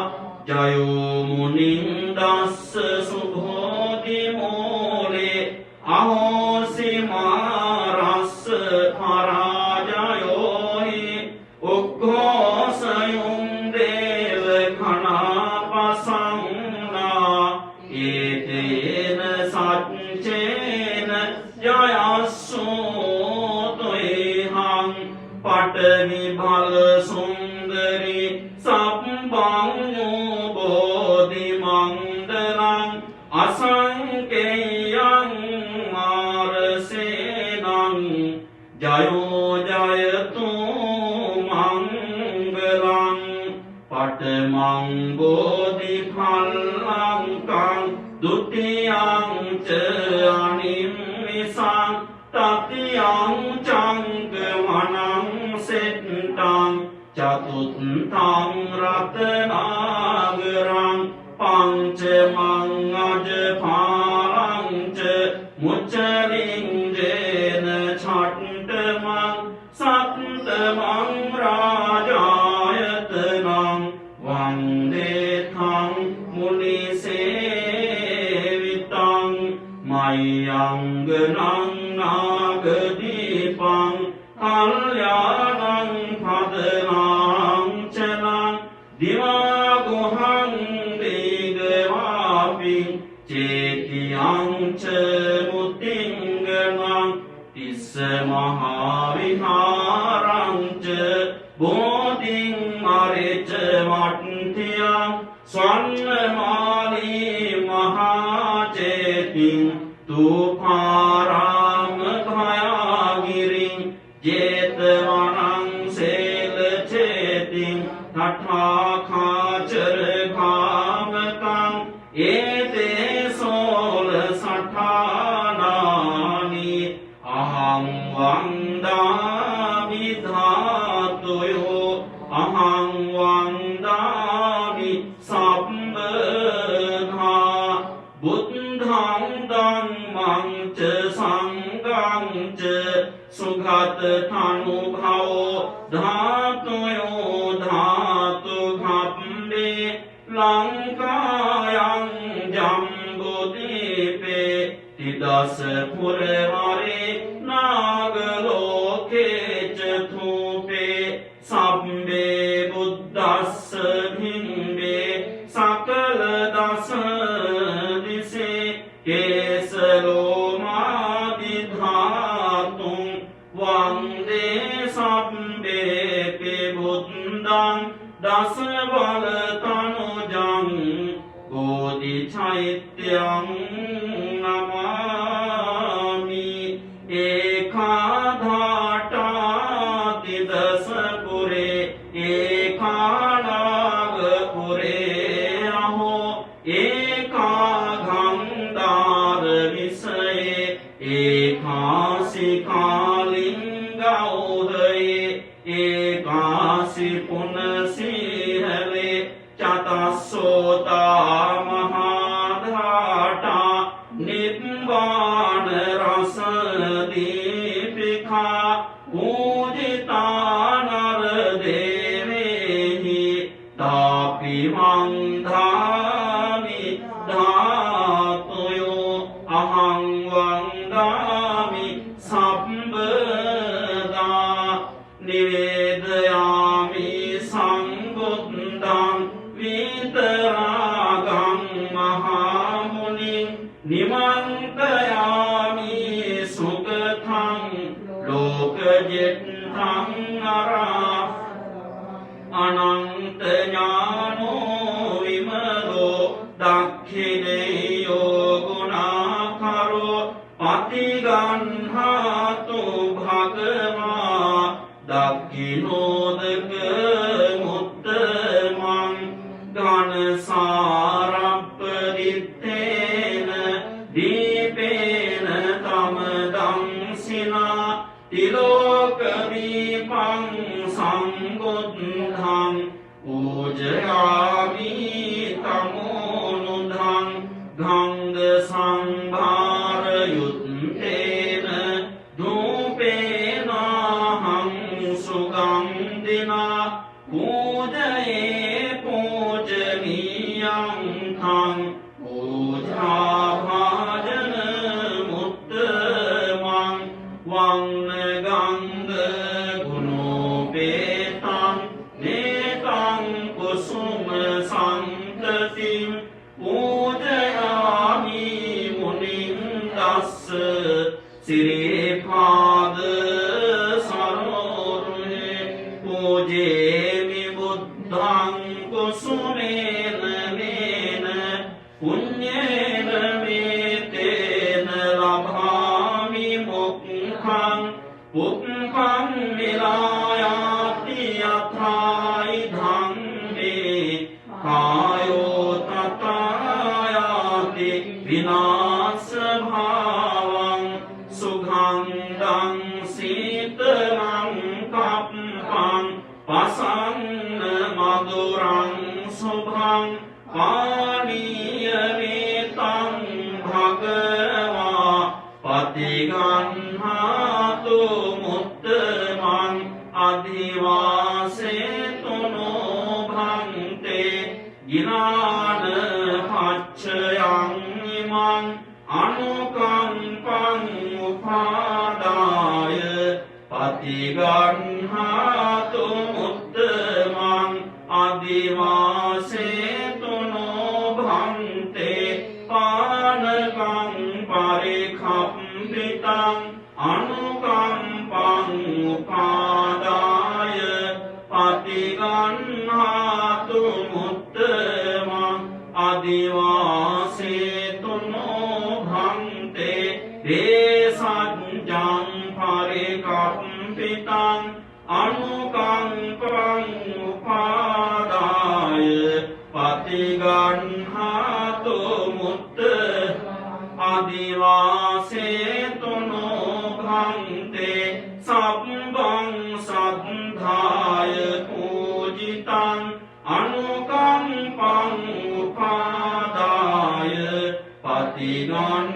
ජයෝ මුනින්දස්ස සුභෝධි මූලේ අහෝසි මාරස්ස පරාජයෝහි උක්ඛෝසයුම් දේව ඝනාපසංනා ඒතේන සච්චේන ජයස්සෝතේහං පඨවි බල සුන්දරි සම්බංඤෝ බෝධි මණ්ඩලං අසංකේයං මාරසේනං ජයෝ ජයතු මංගලං පඨමං බෝධි ඵලංකං ဒုတိယံ ච අනිම්මිසං තතියං චංගමනං සෙට්ටං චතුත්ථං රතනාගරං පංචමං අජපාලං ච මුච්චලින්ජේන ඡට්ඨමං සත්තමං රාජායතනං වන්දේතං මුනිසේවිතං මයංගනං නාගදීපං කල්යාණං පදනාං චනං දිවාගුහං දීගවාපිං චේතියං ච මුතිංගනං තිස්ස මහා විහාරං ච බෝධිං අරෙච වට්ඨියං ස්වර්ණමාලී මහා චේතිං තූපාරාම භයාගිරිං ජේතවනං සේල චේතිං තථාඛාචර කාමකං ඒතේ සෝල සඨානානි අහං වන්දාමි ධාතුයෝ අහං වන්දාමි සම්බධා බුද්ධං ධම්මං ච සංඝං ච සුගත තනුභවෝ ධාතුයෝ ධාතු ඝම්මේ ලංකායං ජම්බුදීපේ තිදස පුරවරේ නාගලෝකේ ච ධූපේ සම්බේ බුද්දස්ස භිම්බේ සකල දස දිසේ කේසලෝමාදි ධාතුං වන්දේ සම්බේ බුද්දං දස බල තනුජං බෝධි චෛත්‍යං නමාමි ඒකාධාටාති දස පුරේ ඒකානාග පුරේ අහෝ ඒකාගන්ධාර විසයේ ඒකාසි කාලිංගෞදයේ ඒකාසි පුනසීහලේ චතස්සෝතා මහාධාටා නිබ්බාන රස දීපිකා පූජිතා නර දේවේහි තාපි වන්දාමි ධාතුයෝ අහං වන්දාමි සම්බදා නිවේදයාමි ඥානෝ විමලෝ දක්ඛිනේයෝ ගුණාකරෝ පතිගන්හාතු භගවා දක්ඛිනෝදක මුත්තමං ඝනසාරප්පදිත්තේන දීපේන තමදං සිනා තිලෝකදීපං සංගුද්ධං පූජයාමි තමෝනුධං ගංග සංභාරයුත්තේන ධූපේනහං සුගන්ධිනා පූජයේ පූජනීයං ඛං පූජාභාජන මුත්තමං වංගංග ගුණෝපේතං නේතං කුසුම සම්තතිං පූජයාමි මුනිං දස්ස සිරිපාද සරෝරුහේ පූජේමි බුද්ධං කුසුමේන නේන පුඤ්ඤේන මේතේන ලභාමි මොක්ඛං පුක්ඛං විලායාති යථායි ධම්මේ කායෝ තථායාති විනාශ භාවං සුඛං සීතලං කප්පං පසන්න මధుරං සුභං පානීයමේතං භගවා පතිගන්හාතු මුත්තමං අධිවාසේතුනෝ භන්තේ ගිනාන පච්චයං ඉමං අනුකම්පං උපාදාය පතිගන්හාතු මුත්තමං අධිවාසේතුනෝ භන්තේ පානකං පරිඛම්පිතං අනුකම්පං උපාදාය පතිගන්හාතු මුත්තමං අධිවාසේතුනෝ භන්තේ දේසංජං පරිකම්පිතං අනුකම්පං උපාදාය පතිගන්හාතු මුත්තමං අධිවාසේතුනෝ භන්තේ සබ්බං සද්ධාය පූජිතං අනුකම්පං උපාදාය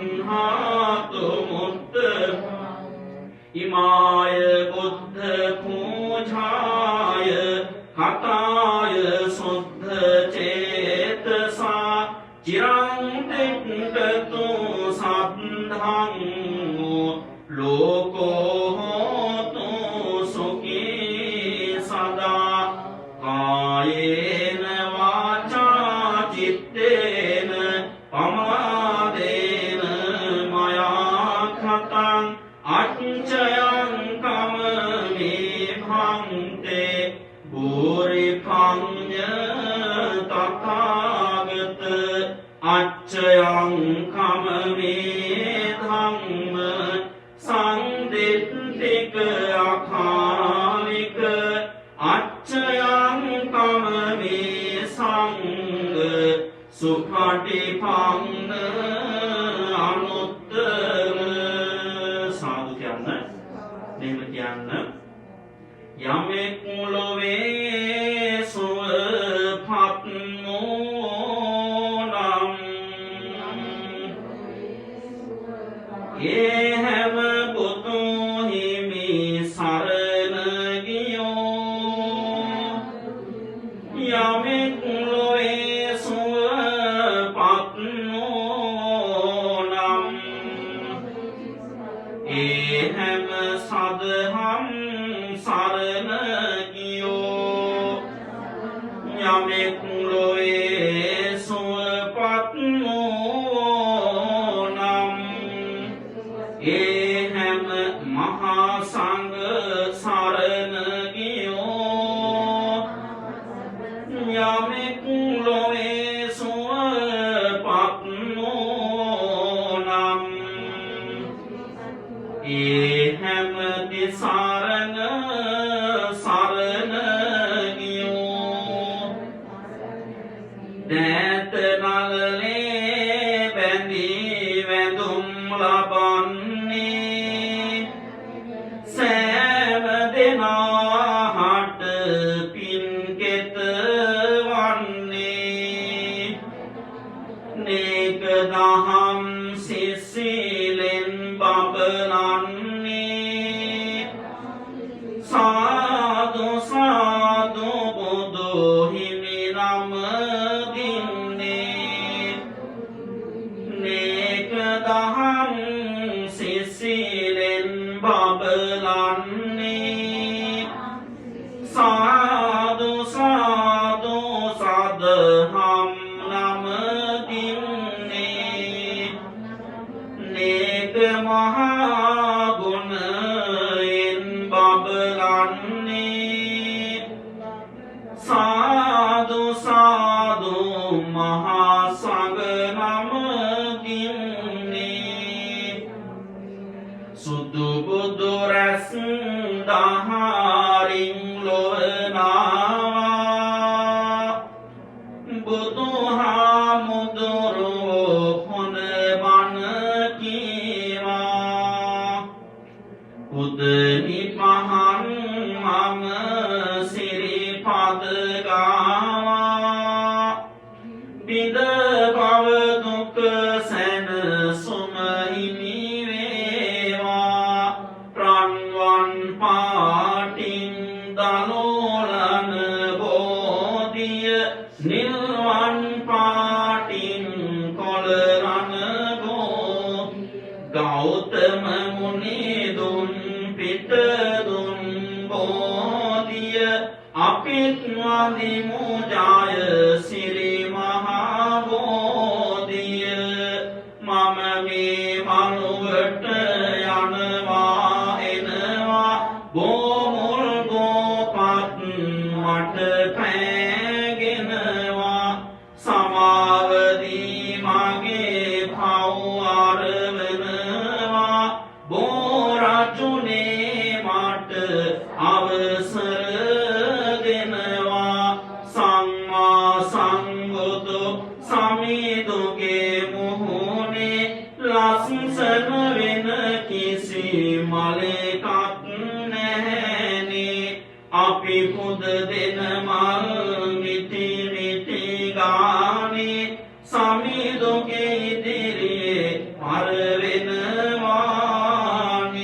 පතිගන්හාතු මුත්තමං ඉමාය බුද්ධ පූජාය කතාය සුද්ධ චේතසා චිරං තික්ඛතු සද්ධං ලෝකෝ හෝතු සුඛී සදා කායේන වාචා චිත්තේන පමාදේන මයා khතං අච්චයං කමමේ භන්තේ භූරි පඤ්ඤ තථාගත අච්චයං කමමේ ධම්ම සංදිත්තික අකාලික අච්චයං කමමේ සංඝ සුපටිපන්න අනුත්තර සාදු කියන්න මෙහෙම කියන්න යමෙක් ලොවේ සුවපත් නම් ඒ හැම පුතු හිමි සරණ ගියෝ යමෙක් ලොවේ සුවපත් නම් ඒ හැම සදහම් සරණ ගියෝ යමෙක් ලොවේ සුවපත් නම් ඒ හැම මහා සංඝ සරණ ගියෝ යමෙක් ලොවේ සුවපත් නොනම් ඒ හැම දිසරණ සරණ ගියෝ දෑත නලලේ බැඳී වැඳුම් ලබන්නේ සෑම දෙනාහට පින් කෙත වන්නේ නේක දහම් සිසිලෙන් බබලන්නේ සාදු සාදු බුදු හිමි නම දින්නේ නේක දහම් සිසිලෙන් බබලන්නේ සාදු සාදු සදහම් නම දින්නේ නේක මහා ගුණයෙන් බබලන්නේ සාදු සාදු මහා සංඝ නම දින්නේ සුදු බුදු රැස් දහරින් ලොවනවා බුදුහාමුදුරුවෝ හොඳ බණ කීවා උදනි පහන් මම සිරිපද ගාවා බිඳ බව දුක සැනසුම හිමි වේවා රන්වන් පාටින් දලෝලන බෝධිය නිල්වන් පාටින් කොළරන ගෝ ගෞතම මුනිදුන් පිටදුන් බෝධිය අපිත් වදිමු ජය සිරි මහා බෝධිය මම මේ මනුවට යනවා එනවා බෝමුල් ගෝපත් මට පෑගෙනවා සමාවදී මගේ භව අරවනවා බෝරජුනේ මට අවසර දෙනවා සම්මා සංබුදු සමිඳුගේ මුහුණේ ලස්සන වෙන කිසි මලෙකක් නැහැනේ අපි පුද දෙන මල් මිටි මිටි ගානේ සමිඳුගේ ඉදිරියේ පර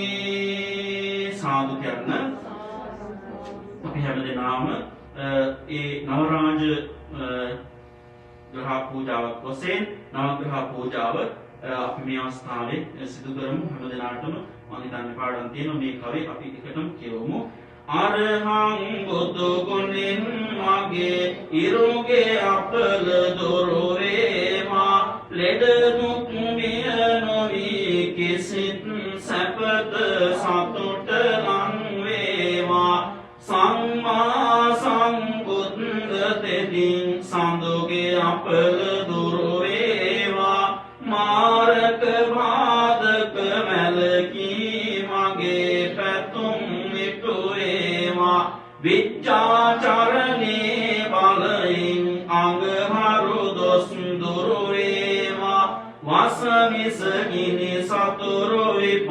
වෙනවානේ සාදු කියන්න අපි හැමදෙනාම ඒ නවරාජ ග්‍රහ පූජාවක් වශයෙන් නවග්‍රහ පූජාව අපි මේ අවස්ථාවේ සිදු කරමු හැමදෙනාටම මම හිතන්නේ පාඩම් තියෙනවා මේ කවේ අපි එකටම කියවමු අරහං බුදු ගුණෙන් මගේ ඉරුගේ අපල දොරු වේවා ලෙඩ දුක් මිය නොවි කිසිත් සැපත සතුට ලං වේවා සම්මා සම්බුද්ධ තෙදින් සඳුගේ අපල දුරු වේවා මාරක බාධක මැලකී මගේ පැතුම් ඉටු වේවා විච්ඡාචරණේ බලයෙන් අඟහරු දොස් දුරු වේවා වසවිස ගිනි සතුරු විපත්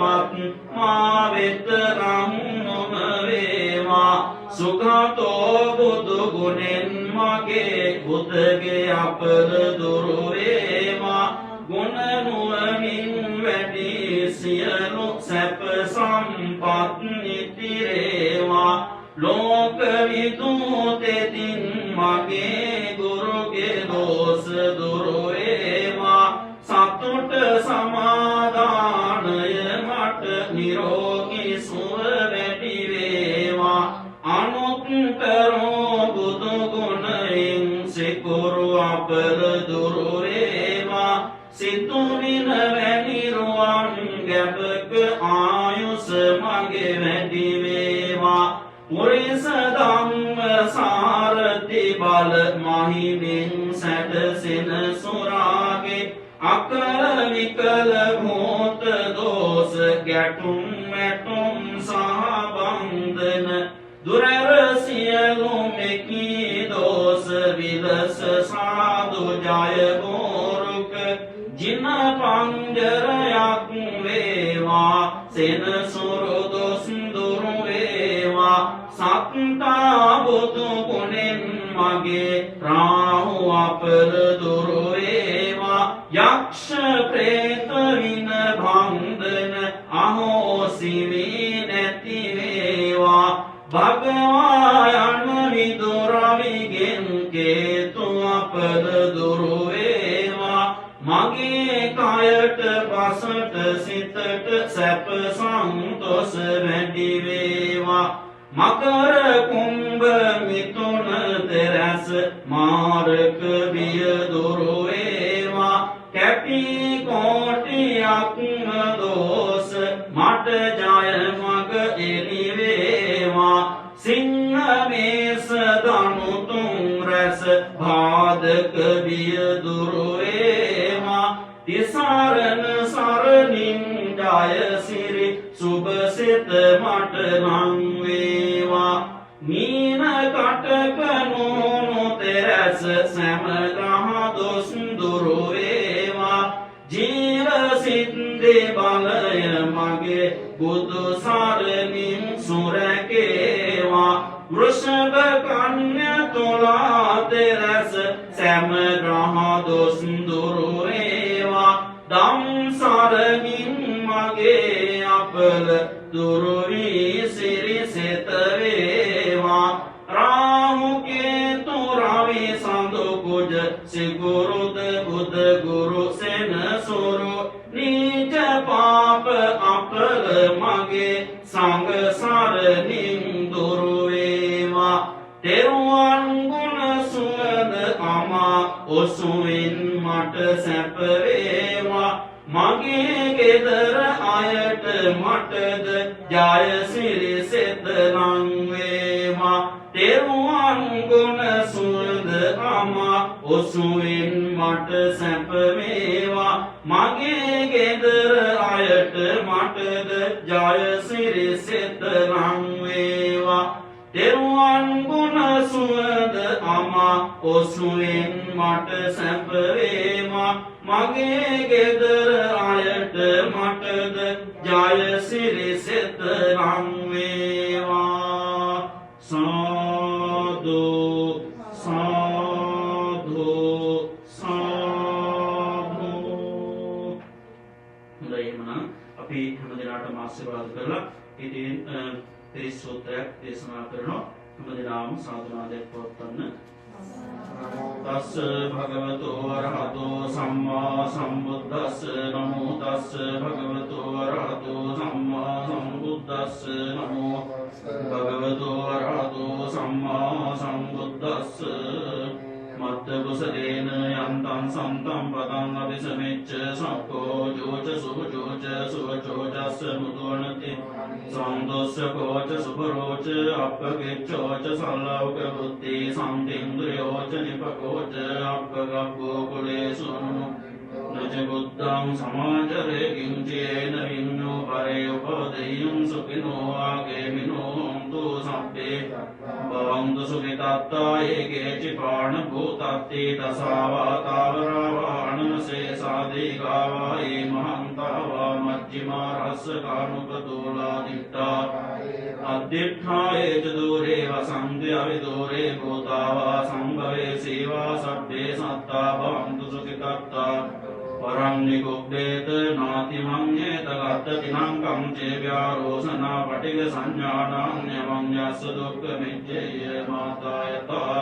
මා වෙත නම් නොම වේවා සුඛතෝ බුදු ගුණෙන් මගේ බුදගේ අපල දුරු වේවා ගුණ නුවණින් වැඩි සියලු සැප සම්පත් නිතිරේවා ලෝක විදූතෙතින් මගේ ගුරුගේ දෝෂ දුරු වේවා සතුට සමාදානය මට නිරෝගී සුව වැඩි වේවා අනුත්තරෝ බුදු ගුණයෙන් සිකුරු අපල දුරු වේවා සිතුවින වැනි රුවන් ගැබක ආයුෂ මගේ වැඩි වේවා මුරිස ධම්ම සාරති බල බල මහිමින් සැටසෙන සුරාගේ අකල විකල භූත දෝෂ ගැටුම් මැටුම් සහ බන්ධන දුරර සියලු මෙකී දෝෂ විලස සාදු ජය ගෝරුක ජින පංජරයක් වේවා සෙනසුරු දොස් දුරු වේවා සත්තා බුදු ගුණෙන් මගේ රාහු අපල දුරු වේවා යක්ෂ ප්‍රේත වින භංදන අහෝසි වී නැති වේවා භගවා යන විදුරවිගෙන් කේතු අපල දුරු වේවා මගේ කයට පසට සිතට සැප සන්තොස වැඩි වේවා මකර කුම්භ මිථුන තෙරස මාරක බිය දුරු වේවා කැපි කෝටියක් දෝෂ මට ජය මග එළි වේවා සිංහ මේස දනු තුන් රැස බාධක බිය දුරු වේවා තිසරණ සරණින් ජය සිරි සුභ සිත මට නම් වේවා මීන කටක නෝනු තෙරස සැම ග්‍රහ දොස් දුරු වේවා ජීව සිද්දේ බලය මගේ බුදු සරණින් සුරකේවා වෘෂභ කන්‍යා තුලා තෙරස සැම ග්‍රහ දොස් දුරු වේවා දම් සරණින් මගේ අපල දුරු වී සිරිසෙත වේවා රාහු කේතු රවි සඳු කුජ සිගුරුද බුද ගුරු සෙනසුරු නීච පාප අපල මගේ සංඝ සරණින් දුරු වේවා තෙරුවන් ගුණ සුවඳ අමා ඔසුවින් මට සැප වේවා මගේ ගෙදර අයට මටද ජය සිරිසෙත නම් වේවා තෙරුවන් ගුණ සුවඳ අමා ඔසුවින් මට සැප වේවා මගේ ගෙදර අයට මටද ජය සිරිසෙත නම් වේවා තෙරුවන් ගුණ සුවඳ අමා ඔසුවෙන් මට සැප වේවා මගේ ගෙදර අයට මටද ජය සිරිසෙත නම් වේවා සාදු සාදු සාදු හොඳයි එහෙනම් අපි හැමදෙනාටම ආශිර්වාද කරලා ඉතින් තිරිස් සූත්‍රයක් දේශනා කරනවා හැමදෙනාම සාදුනාදයක් පවත්වන්න තස්ස භගවතු වරහතෝ සම්මා සම්බුද්දස්ස නමෝ තස්ස භගවතු වරහතෝ සම්මා සම්බුද්දස්ස නමෝ භගවතු වරහතෝ සම්මා සම්බුද්දස්ස මත්ත කුසලේන යන්තං සන්තං පදං අபிසමෙච්ච සක්කෝ ජෝච සුජෝච සුවචෝචස්ස මුදුවනති සන්දොස්ස කෝච සුපරෝච අප්පගෙච්චෝච සල්ලවක බුද්ධි සම්තින්ද්‍රයෝච නිපකෝච අප්පගබ්බෝ කුලේසු නච බුද්ධං සමාචරේ කිංචේන විඤ්ඤෝ පරේ උපදෙයං සුඛිනෝ ආගේමිනෝ හොන්තු සබ්බේ භවන්තු සුඛිතාත්තා ඒකේචි පාණ භූතත්ති දසාවා තාවරවාණ සේසාදී ගාවා ඒ මහන්තාවා මජ්ජිමා රස්ස කානුපතෝලා දිට්ඨා අද්දිඨායේ ච දූරේ වසන්ති අවිදූරේ භූතාවා සම්භවේ සීවා සබ්බේ සත්තා භවන්තු සුඛිතාත්තා පරං නිකුබ්බේත නාති මඤ්ඤේත ගත්තතිනං කම්චේ ව්‍යාරෝසනා පටිඝ සංඥානං යමඤ්ඤස්ස දුක්ඛ මිච්ඡේය මාතායතා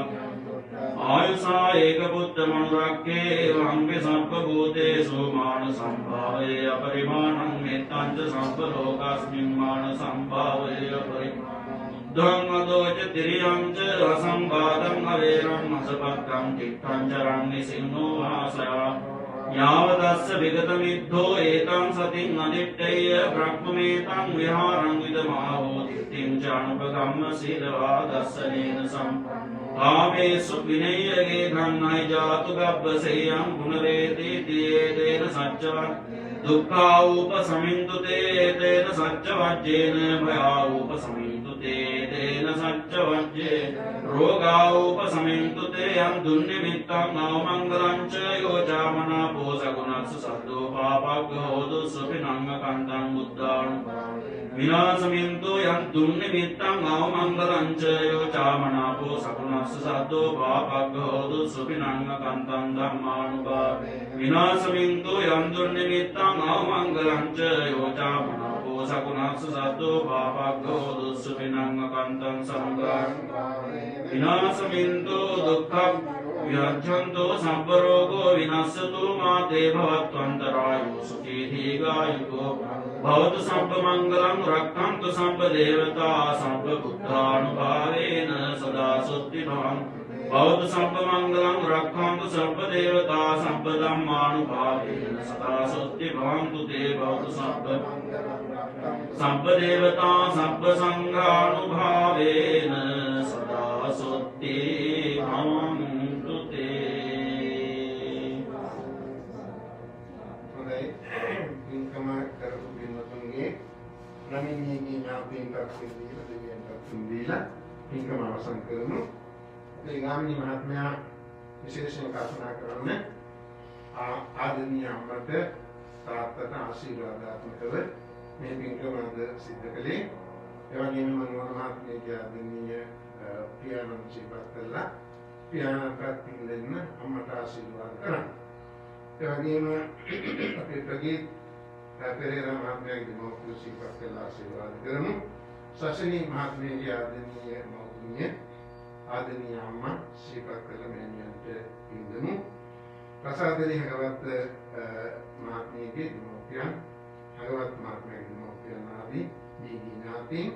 ආයුසා ඒක පුත්ත මනුරක්කේ වංගේ සබ්බ භූතේසු මාන සම්භාවේ අපරිමාණං මෙත්තං ච සබ්බ ලෝකස්මින් මාන සම්භාවේ අපරිමාණං ධම්ම දෝච තිරියං ච අසංඝාතං අවේරං අසපත්තං චිත්තං චරං නිසින්නෝ ආසයා यावदस्य विगतमिद्धो एतं सतिं अदिट्टय्य ब्रह्ममेतं विहारं विदमाहोदितिं च अनुपगम्य शीलवादस्सनेन सम्पन्नो भावेषु विनय्यगे धन्नै जातु गब्बसेयं पुनरेति तेन सच्चवत् दुःखावुपशमिन्तु ते तेन सच्चवज्जेन भयावुपशमिन्तु ते तेन सच्चवज्जेन रोगावुपशमिन्तु ते यं दुर्निमित्तं अवमङ्गलं च योचामनापो सगुणस्य सद्दो पापग्रहोदु सुपिनङ्गकन्तं बुद्धानुभावेन विनाशमिन्तु यं दुर्निमित्तं अवमङ्गलं च योचामनापो सगुणस्य सद्दो पापग्रहोदु सुपिनङ्गकन्तं धम्मानुभावेन विनाशमिन्तु यं दुर्निमित्तं अवमङ्गलं च योचामनापो सगुणस्य सद्दो पापग्रहोदु सुपिनङ्गकन्तं संगारं विनाशमिन्तु दुःखं व्यर्थन्तो सर्वरोगो विनश्यतु माते भवत्वन्तरायो सुखी दीर्घायुको भवतु सर्वमङ्गलं रक्षन्तु सर्वदेवता सर्वबुद्धानुभावेन सदा सुस्थिभवन्तु भवतु सर्वमङ्गलं रक्षन्तु सर्वदेवता सर्वधर्मानुभावेन सदा सुस्थिभवन्तु ते भवतु सर्वदेवता सर्वसङ्घानुभावेन सदा सुस्थिभवन्तु ते ඉන්කම කරපු පින්වතුන්ගේ නමිනියගේ ඥාතීන්ට දීලා දෙවියන්ට දීලා ඉන්කම අවසන් කරමු. ඒ ගාමිණී මහත්මයා විශේෂයෙන් කල්පනා කරන්නේ ආදරණීය අම්මට තාත්තට ආශිර්වාදාත්මකව මේ පින්කම අද සිද්ධ කළේ. ඒ වගේම මනෝහර මහත්මියගේ ආදරණීය පියාණන් ජීවත් කළා. පියාණන්ට පින් දෙන්න අම්මට ආශිර්වාද කරන්න. ඒ වගේම අපේ ප්‍රගීත් පෙරේරා මහත්මයාගේ දෙමව්පිය ජීවත් කළා ආශිර්වාද කරමු. සසනී මහත්මියගේ ආදරණීය මව්පිය ආදරණීය අම්මා ජීවත් කළ මෑණියන්ට පින් දෙමු. ප්‍රසාදනී හගවත් මහත්මියගේ දෙමව්පියන් හගවත් මහත්මයාගේ දෙමව්පියන් ආදී දීගී ඥාතීන්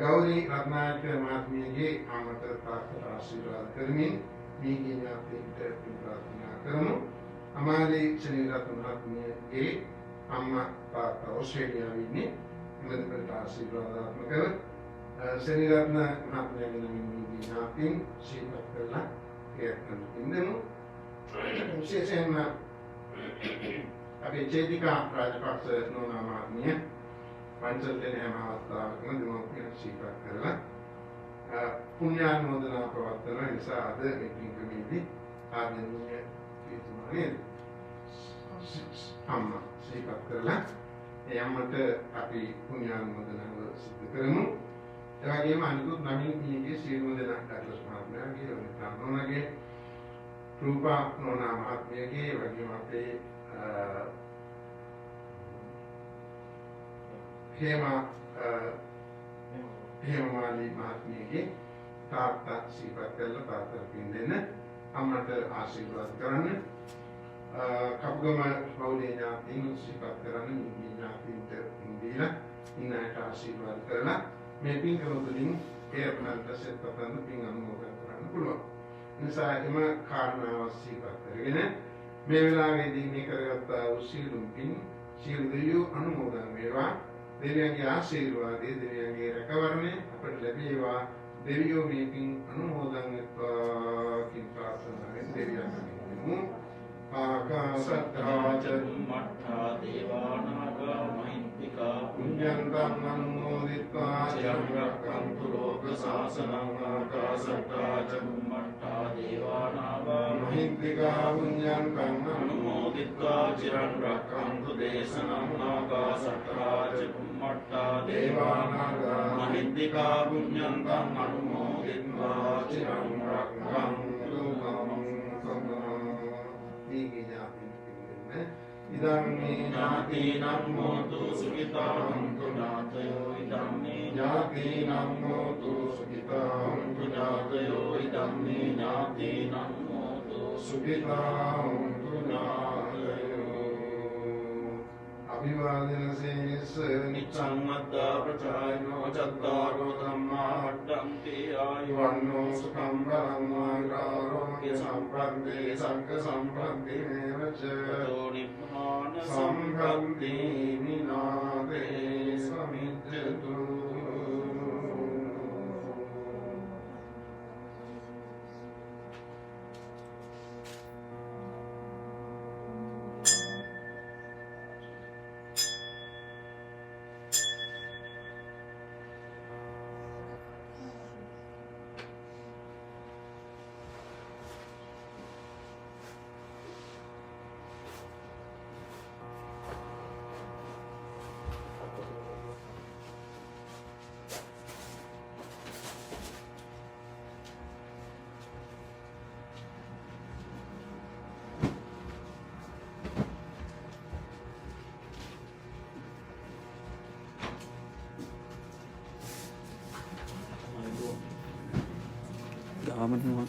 ගෞරී රත්නායක මහත්මියගේ අම්මට තාත්තට ආශිර්වාද කරමින් දීගී ඥාතීන්ට පින් ප්‍රාර්ථනා කරමු. අමාලී ශ්‍රීරත්න මහත්මියගේ අම්මා තාත්තා ඕස්ට්‍රේලියාවේ ඉන්නේ. මෙලෙසට ආශිර්වාදාත්මකව ශ්‍රීරත්න මහත්මියගේ නමින් ඥාතීන් ජීවත් කළා ප්‍රයත්න දෙමු. විශේෂයෙන්ම අපේ චේතිකා රාජපක්ෂ නෝනා මහත්මිය පංචල්තේ හැම අවස්ථාවකම දෙමව්පියන් ජීවත් කරලා පුණ්‍යානුමෝදනා පවත්වන නිසා අද මේ පින්කමේදී ආදරණීය පියතුමාගේ අම්මා ජීවත් කරලා ඒ අම්මට අපි පුණ්‍යානුමෝදනාව සිදු කරමු. ඒ වගේම අනිකුත් නමින් පියගේ සියලුම දෙනා ඩග්ලස් මහත්මයාගේ වනිතා නෝනාගේ රූපා නෝනා මහත්මියගේ වගේම අපේ හේමාලි මහත්මියගේ තාත්තා ජීවත් කළා තාත්තට පින් දෙන්න අම්මට ආශිර්වාද කරන්න. කපුගම පවුලේ ඥාතීන් ජීවත් කරන්න නිවි ඥාතීන්ට පින් දීලා ඉන්නට ආශිර්වාද කරලා මේ පින්කම තුළින් ඒර්මන්ට සෙත්පතන්න පින් අනුමෝදන් කරන්න පුළුවන්. නිසා එම කාරණාව ජීවත් කරගෙන මේ වෙලාවේදී මේ කරගත්ත උසිරුම් පින් සියලු දෙවියෝ අනුමෝදන් වේවා. දෙවියන්ගේ ආශිර්වාදය දෙවියන්ගේ රැකවරණය අපට ලැබේවා. දෙවියෝ මේ පින් අනුමෝදන් වෙත්වා කියන ප්‍රාර්ථනාවෙන් දෙවියන්ට මෙමු. ආකාශත්තා ච බුම්මත්තා දේවානාගා මහින්దికා පුඤ්ඤන්තං අනුමෝදිත්වා චිරං රක්ඛන්තු ලෝක ශාසනං. ආකාශත්තා ච බුම්මත්තා දේවානාගා මහින්దికා පුඤ්ඤන්තං අනුමෝදිත්වා චිරං රක්ඛන්තු දේශනං. ආකාශත්තා ච බුම්මත්තා දේවානාගා මහින්దికා පුඤ්ඤන්තං අනුමෝදිත්වා චිරං රක්ඛන්තු ඉදං මේ ඥාතීනං හෝතු සුඛිතා හොන්තු ඥාතයෝ. ඉදං මේ ඥාතීනං හෝතු සුඛිතා හොන්තු ඥාතයෝ. ඉදං මේ ඥාතීනං හෝතු සුඛිතා හොන්තු ඥාතයෝ. අභිවාදන සේනස්ස නිච්ඡං මද්දා ප්‍රචායනෝ චත්තාරෝ ධම්මා වඩ්ඩන්ති ආයුවන්නෝ සුඛං බලං ආයුරාෝග්‍ය සම්ප सम्भन्ति सङ्गसम्भन्तिमेव च ततो निब्बान सम्भन्ति निनादे समिज्जतु Gaman mo.